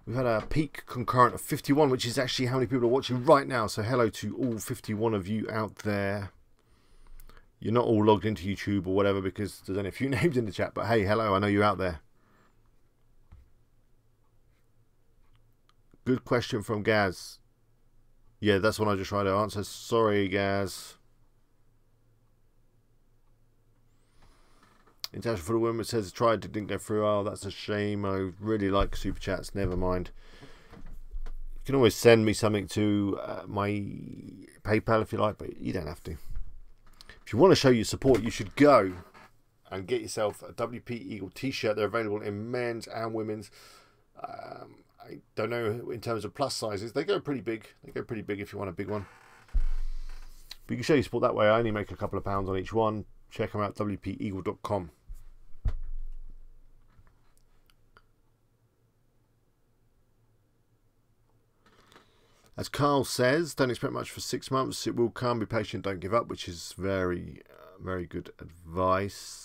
We've had a peak concurrent of 51, which is actually how many people are watching right now. So hello to all 51 of you out there. You're not all logged into YouTube or whatever because there's only a few names in the chat. But hey, hello, I know you're out there. Good question from Gaz. Yeah, that's what I just tried to answer. Sorry, Gaz. International for the Women says tried, it didn't go through. Oh, that's a shame. I really like super chats. Never mind. You can always send me something to my PayPal if you like, but you don't have to. If you want to show your support, you should go and get yourself a WP Eagle t-shirt. They're available in men's and women's. I don't know in terms of plus sizes. They go pretty big. They go pretty big if you want a big one. But you can show your support that way. I only make a couple of pounds on each one. Check them out, wpeagle.com. As Carl says, don't expect much for 6 months. It will come. Be patient. Don't give up, which is very, very good advice.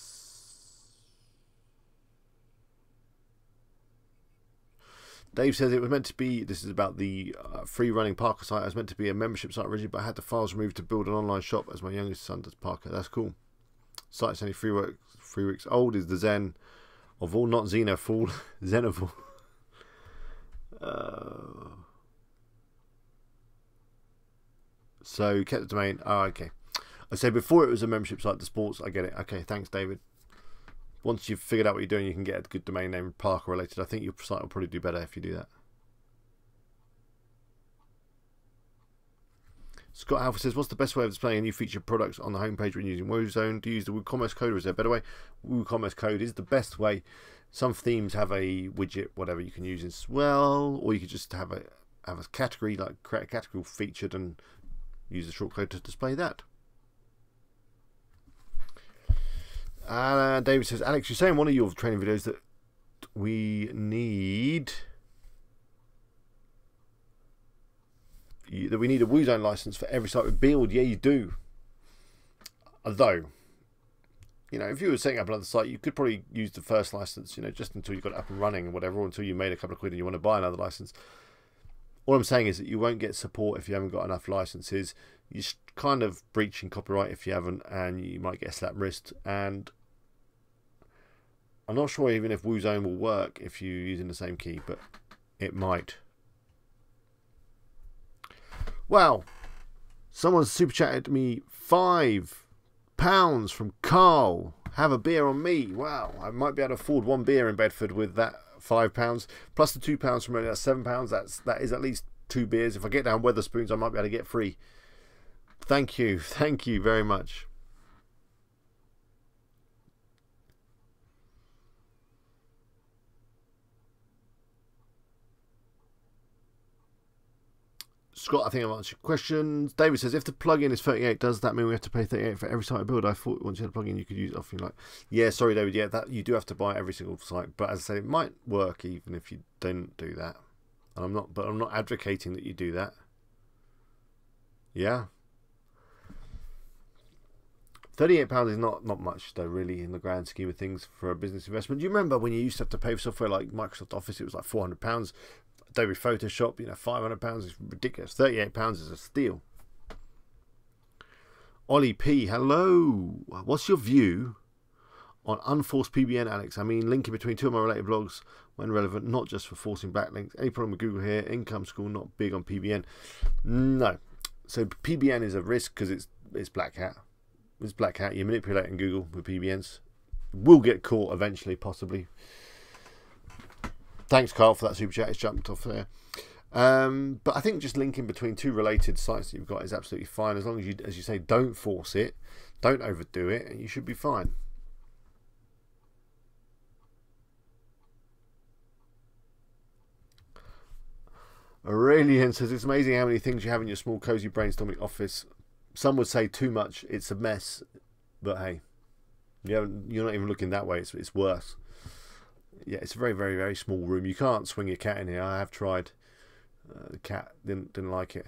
Dave says it was meant to be, this is about the free running Parker site. It was meant to be a membership site originally, but I had the files removed to build an online shop as my youngest son does Parker. That's cool. Site's only 3 weeks old. Is the Zen of all, not Xenofool, Zen of all. So kept the domain. Oh, okay. I said before it was a membership site, the sports. I get it. Okay, thanks, David. Once you've figured out what you're doing, you can get a good domain name, Parker related. I think your site will probably do better if you do that. Scott Alpha says, what's the best way of displaying a new feature products on the homepage when using WooZone? Do you use the WooCommerce code, or is there a better way? WooCommerce code is the best way. Some themes have a widget, whatever you can use as well, or you could just have a category, like create a category featured and use the shortcode to display that. David says, Alex, you say in one of your training videos that we need a WooZone license for every site we build. Yeah, you do. Although, you know, if you were setting up another site, you could probably use the first license, you know, just until you got it up and running and whatever, or until you made a couple of quid and you want to buy another license. All I'm saying is that you won't get support if you haven't got enough licenses. You're kind of breaching copyright if you haven't, and you might get a slap wrist. And I'm not sure even if WooZone will work if you're using the same key, but it might. Wow, someone's super chatted me £5 from Carl. Have a beer on me. Wow, I might be able to afford one beer in Bedford with that £5 plus the £2 from earlier. That's £7. That is at least 2 beers. If I get down Wetherspoons, I might be able to get free. Thank you very much. Scott, I think I've answered your questions. David says, if the plugin is 38, does that mean we have to pay 38 for every site I build? I thought once you had a plugin, you could use it off. Like, yeah, sorry, David. Yeah, that you do have to buy every single site. But as I said, it might work even if you don't do that. And I'm not advocating that you do that. Yeah. £38 is not much though, really, in the grand scheme of things for a business investment. Do you remember when you used to have to pay for software like Microsoft Office? It was like £400. Adobe Photoshop, you know, £500 is ridiculous. £38 is a steal. Ollie P, hello. What's your view on unforced PBN, Alex? I mean, linking between 2 of my related blogs when relevant, not just for forcing backlinks. Any problem with Google here? Income School, not big on PBN. No. So PBN is a risk because it's black hat. It's black hat. You're manipulating Google with PBNs. Will get caught eventually, possibly. Thanks, Carl, for that super chat. It's jumped off there. But I think just linking between 2 related sites that you've got is absolutely fine. As long as you, as you say, don't force it, don't overdo it, and you should be fine. Aurelian says, it's amazing how many things you have in your small, cozy brainstorming office. Some would say too much, it's a mess. But hey, you're not even looking that way. It's worse. Yeah, it's a very, very, very small room. You can't swing your cat in here. I have tried. The cat didn't like it.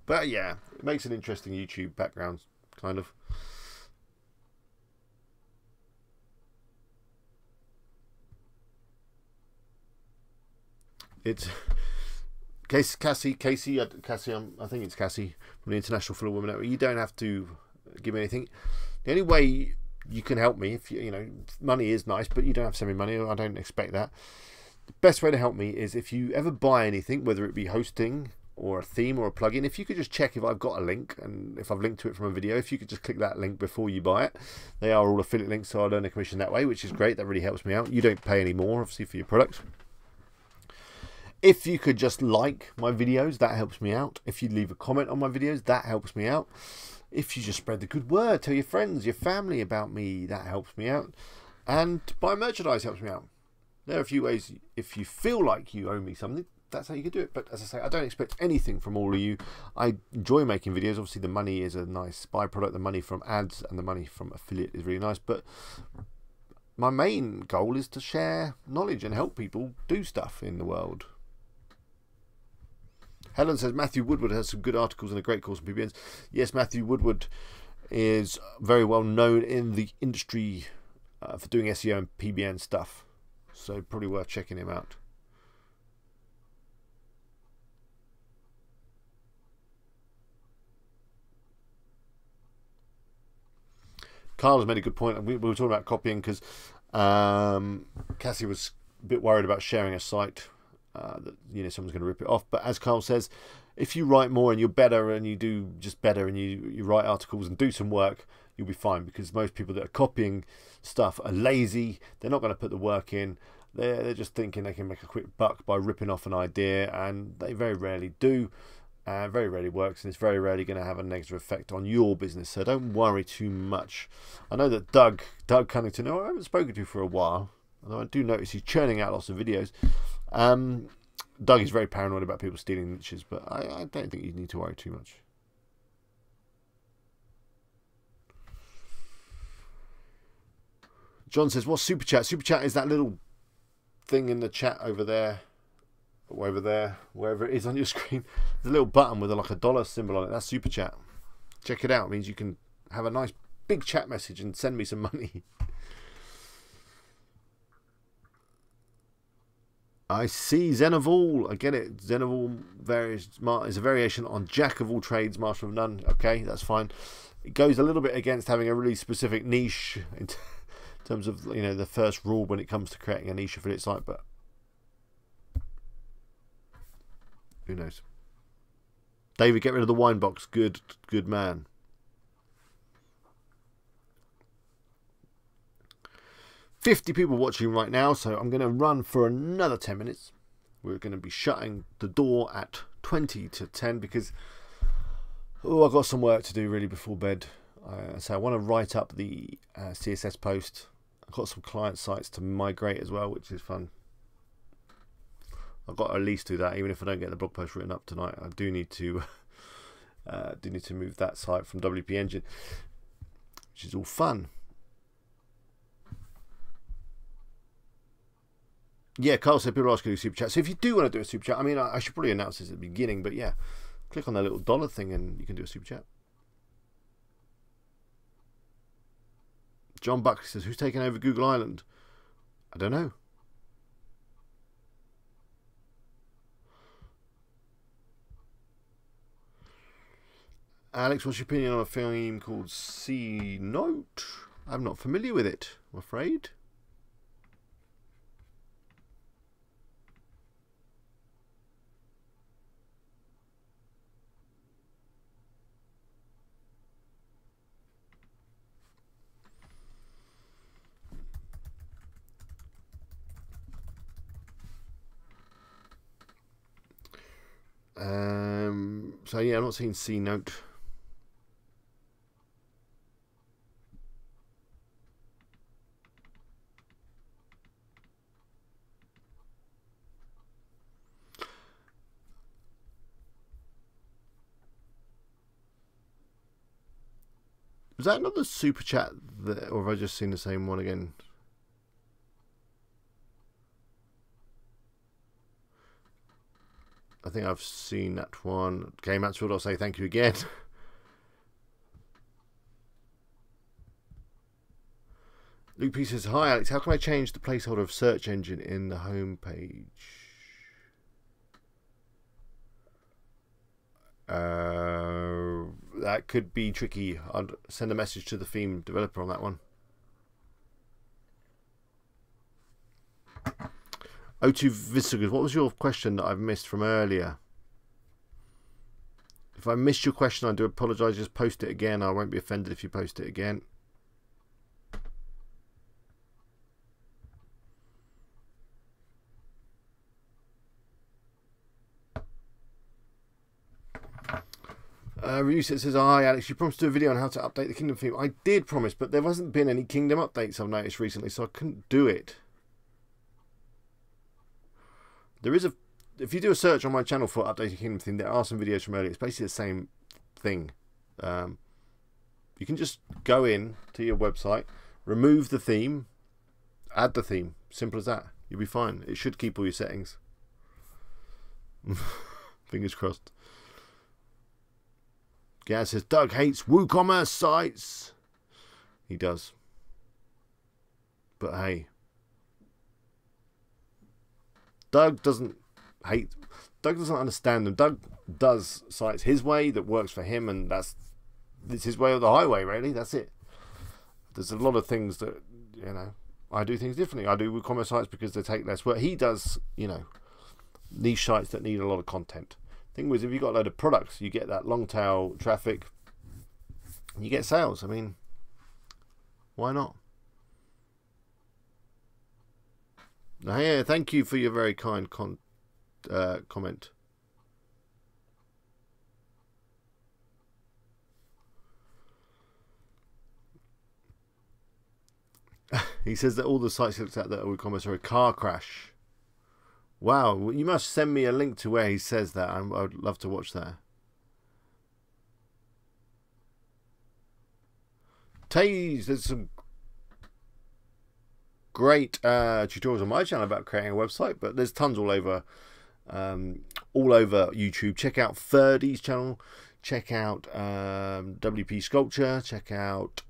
But yeah, it makes an interesting YouTube background, kind of. It's Cassie. I think it's Cassie from the International Full of Women Network. You don't have to give me anything. The only way you can help me, if you know, money is nice, but you don't have to send me money. I don't expect that. The best way to help me is if you ever buy anything, whether it be hosting or a theme or a plugin, if you could just check if I've got a link and if I've linked to it from a video, if you could just click that link before you buy it. They are all affiliate links, so I'll earn a commission that way, which is great. That really helps me out. You don't pay any more, obviously, for your products. If you could just like my videos, that helps me out. If you leave a comment on my videos, that helps me out. If you just spread the good word, tell your friends, your family about me, that helps me out. And buy merchandise helps me out. There are a few ways. If you feel like you owe me something, that's how you can do it. But as I say, I don't expect anything from all of you. I enjoy making videos. Obviously, the money is a nice byproduct. The money from ads and the money from affiliate is really nice. But my main goal is to share knowledge and help people do stuff in the world. Helen says, Matthew Woodward has some good articles and a great course on PBNs. Yes, Matthew Woodward is very well known in the industry for doing SEO and PBN stuff. So probably worth checking him out. Carl has made a good point. We were talking about copying because Cassie was a bit worried about sharing a site. That, you know, someone's going to rip it off. But as Carl says, if you write more and you're better and you do just better and you write articles and do some work, you'll be fine, because most people that are copying stuff are lazy. They're not going to put the work in. They're just thinking they can make a quick buck by ripping off an idea, and they very rarely do. very rarely works, and it's very rarely going to have a negative effect on your business. So don't worry too much. I know that Doug Cunnington, who I haven't spoken to for a while, although I do notice he's churning out lots of videos. Doug is very paranoid about people stealing niches, but I don't think you need to worry too much. John says, what's Super Chat? Super Chat is that little thing in the chat over there, or over there, wherever it is on your screen. There's a little button with like a dollar symbol on it. That's Super Chat. Check it out. It means you can have a nice big chat message and send me some money. I see Zen of All. I get it. Zen of All is a variation on Jack of all trades, master of none. Okay, that's fine. It goes a little bit against having a really specific niche in terms of, you know, the first rule when it comes to creating a niche affiliate site, but who knows? David, get rid of the wine box. Good man. $50 people watching right now, so I'm going to run for another 10 minutes. We're going to be shutting the door at 20 to 10 because I've got some work to do really before bed. So I want to write up the CSS post. I've got some client sites to migrate as well, which is fun. I've got to at least do that, even if I don't get the blog post written up tonight. I do need to move that site from WP Engine, which is all fun. Yeah, Carl said people are asking to do super chat. So if you do want to do a super chat, I mean, I should probably announce this at the beginning, but yeah, click on that little dollar thing and you can do a super chat. John Buckley says, who's taking over Google Island? I don't know. Alex, what's your opinion on a film called C Note? I'm not familiar with it, I'm afraid. So yeah, I'm not seeing C Note. Was that another super chat, or have I just seen the same one again? I think I've seen that one. Okay, Maxfield, I'll say thank you again. Luke P says, hi Alex, how can I change the placeholder of search engine in the home page? That could be tricky. I'd send a message to the theme developer on that one. O2 Visigood, what was your question that I've missed from earlier? If I missed your question, I do apologise. Just post it again. I won't be offended if you post it again. Ryu says, hi Alex, you promised to do a video on how to update the Kingdom theme. I did promise, but there hasn't been any Kingdom updates I've noticed recently, so I couldn't do it. There is if you do a search on my channel for updating Kingdom theme, there are some videos from earlier. It's basically the same thing. You can just go in to your website, remove the theme, add the theme. Simple as that. You'll be fine. It should keep all your settings. Fingers crossed. Gaz says, Doug hates WooCommerce sites. He does. But hey, Doug doesn't understand them. Doug does sites his way that works for him, and it's his way or the highway, really. That's it. There's a lot of things that, you know, I do things differently. I do WooCommerce sites because they take less work. He does, you know, niche sites that need a lot of content. Thing was, if you've got a load of products, you get that long tail traffic, and you get sales. I mean, why not? Yeah, thank you for your very kind comment. He says that all the sites he looks at that are WooCommerce are a car crash. Wow, you must send me a link to where he says that. I would love to watch that. Taze, there's some great tutorials on my channel about creating a website, but there's tons all over YouTube. Check out Ferdy's channel. Check out WP Sculpture. Check out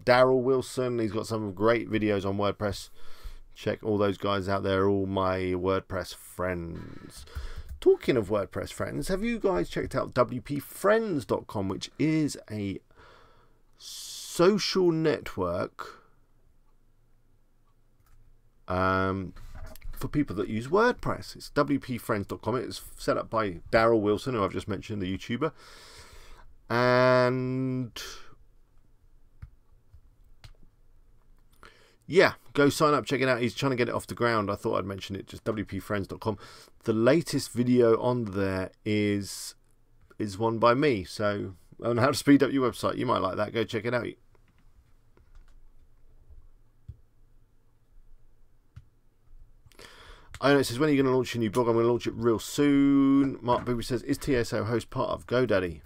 Daryl Wilson. He's got some great videos on WordPress. Check all those guys out there, all my WordPress friends. Talking of WordPress friends, have you guys checked out WPFriends.com, which is a social network for people that use WordPress? It's WPFriends.com. It's set up by Daryl Wilson, who I've just mentioned, the YouTuber. And yeah, go sign up, check it out. He's trying to get it off the ground. I thought I'd mention it, just WPFriends.com. The latest video on there is one by me. So on how to speed up your website. You might like that. Go check it out. I know it says, when are you going to launch your new blog? I'm going to launch it real soon. Mark Booby says, is TSO Host part of GoDaddy?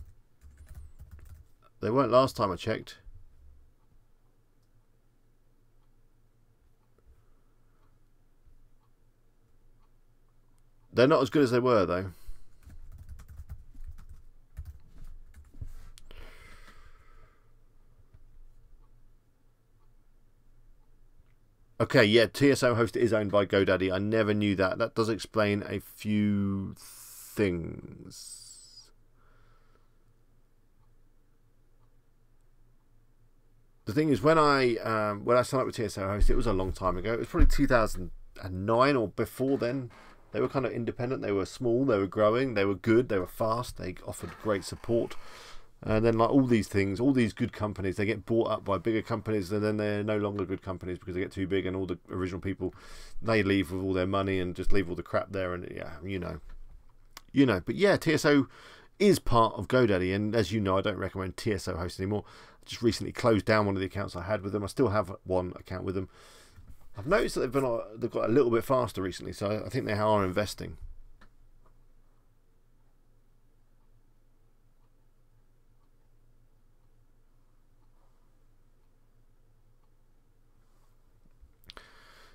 They weren't last time I checked. They're not as good as they were, though. Okay, yeah, TSO Host is owned by GoDaddy. I never knew that. That does explain a few things. The thing is, when I signed up with TSO Host, it was a long time ago. It was probably 2009 or before then. They were kind of independent. They were small. They were growing. They were good. They were fast. They offered great support. And then, like all these things, all these good companies, they get bought up by bigger companies, and then they're no longer good companies because they get too big, and all the original people, they leave with all their money and just leave all the crap there. And yeah, you know. But yeah, TSO is part of GoDaddy, and as you know, I don't recommend TSO Host anymore. I just recently closed down one of the accounts I had with them. I still have one account with them. I've noticed that they've got a little bit faster recently, so I think they are investing.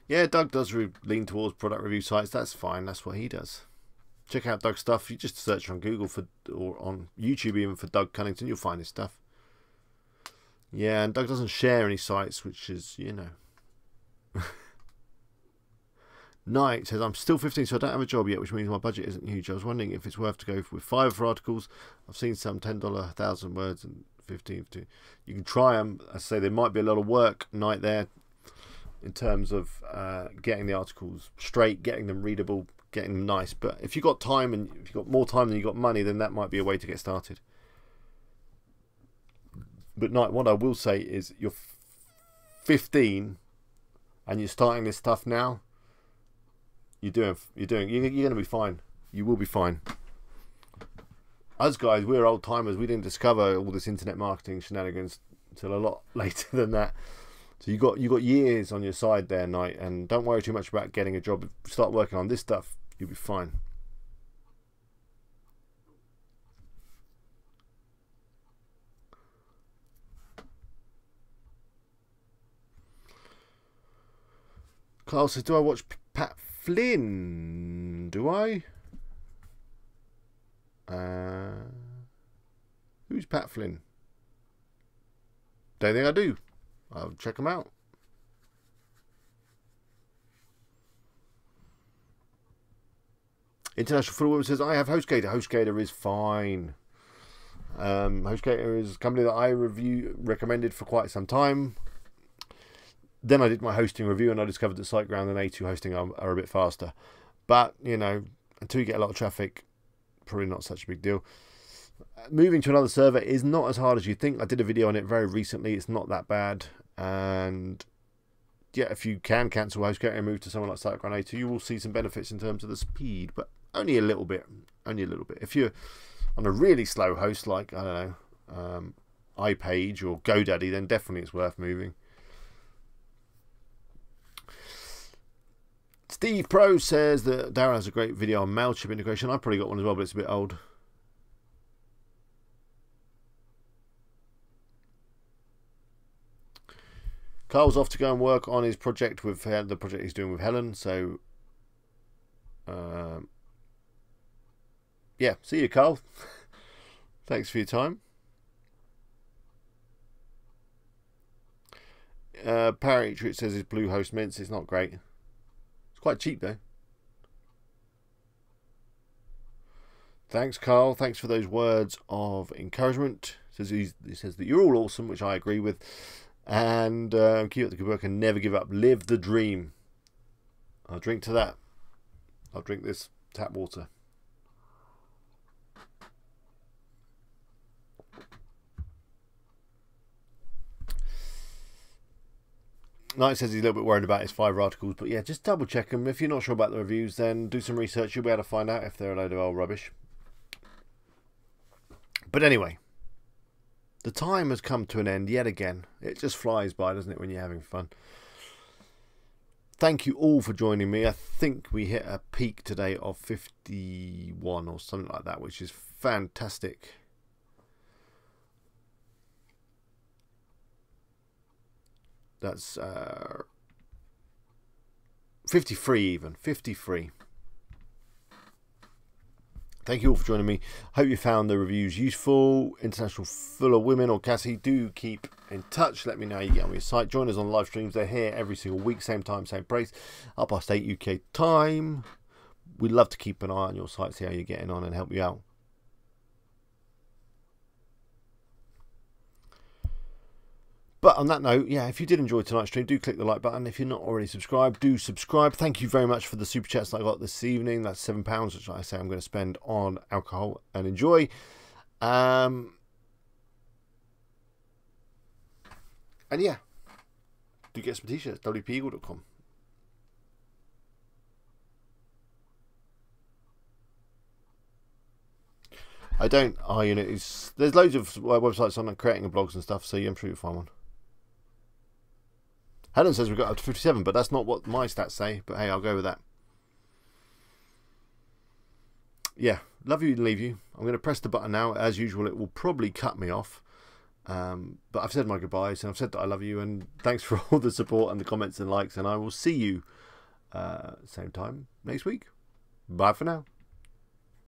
Yeah, Doug does lean towards product review sites. That's fine. That's what he does. Check out Doug's stuff. You just search on Google or on YouTube even for Doug Cunnington. You'll find his stuff. Yeah, and Doug doesn't share any sites, which is, you know. Knight says, I'm still 15, so I don't have a job yet, which means my budget isn't huge. I was wondering if it's worth to go with 5 for articles. I've seen some $10, 1,000 words and 15. You can try them. I say there might be a lot of work, Knight, there, in terms of getting the articles straight, getting them readable, getting them nice. But if you've got time, and if you've got more time than you've got money, then that might be a way to get started. But Knight, what I will say is, you're 15 and you're starting this stuff now. You're going to be fine. You will be fine. Us guys, we're old timers. We didn't discover all this internet marketing shenanigans until a lot later than that. So you got years on your side there, Knight, and don't worry too much about getting a job. Start working on this stuff. You'll be fine. Carl says, do I watch Pat Flynn? Do I? Who's Pat Flynn? Don't think I do. I'll check them out. International Football Woman says, I have HostGator. HostGator is fine. HostGator is a company that I recommended for quite some time. Then I did my hosting review and I discovered that SiteGround and A2 hosting are a bit faster. But, you know, until you get a lot of traffic, probably not such a big deal. Moving to another server is not as hard as you think. I did a video on it very recently. It's not that bad. And yeah, if you can cancel HostGator and move to someone like SiteGround A2, you will see some benefits in terms of the speed, but only a little bit. Only a little bit. If you're on a really slow host like, I don't know, iPage or GoDaddy, then definitely it's worth moving. Steve Pro says that Darren has a great video on MailChimp integration. I've probably got one as well, but it's a bit old. Carl's off to go and work on his project with the project he's doing with Helen. So, yeah, see you, Carl. Thanks for your time. Patriot says his Bluehost mints. It's not great. It's quite cheap though. Thanks, Carl. Thanks for those words of encouragement. He says that you're all awesome, which I agree with. And keep up the good work and never give up. Live the dream. I'll drink to that. I'll drink this tap water. Knight says he's a little bit worried about his 5 articles, but yeah, just double check them. If you're not sure about the reviews, then do some research. You'll be able to find out if they're a load of old rubbish. But anyway, the time has come to an end yet again. It just flies by, doesn't it, when you're having fun? Thank you all for joining me. I think we hit a peak today of 51 or something like that, which is fantastic. That's 53 even. 53. Thank you all for joining me. Hope you found the reviews useful. International Full of Women or Cassie, do keep in touch. Let me know how you get on your site. Join us on live streams. They're here every single week, same time, same place, 8:30 UK time. We'd love to keep an eye on your site, see how you're getting on and help you out. But on that note, yeah, if you did enjoy tonight's stream, do click the like button. If you're not already subscribed, do subscribe. Thank you very much for the super chats that I got this evening. That's £7, which I say I'm going to spend on alcohol and enjoy. And yeah, do get some t-shirts, wpeagle.com. I don't. There's loads of websites on creating blogs and stuff, so I'm sure you'll find one. Helen says we've got up to 57, but that's not what my stats say. But hey, I'll go with that. Yeah, love you and leave you. I'm going to press the button now. As usual, it will probably cut me off. But I've said my goodbyes, and I've said that I love you, and thanks for all the support and the comments and likes, and I will see you same time next week. Bye for now.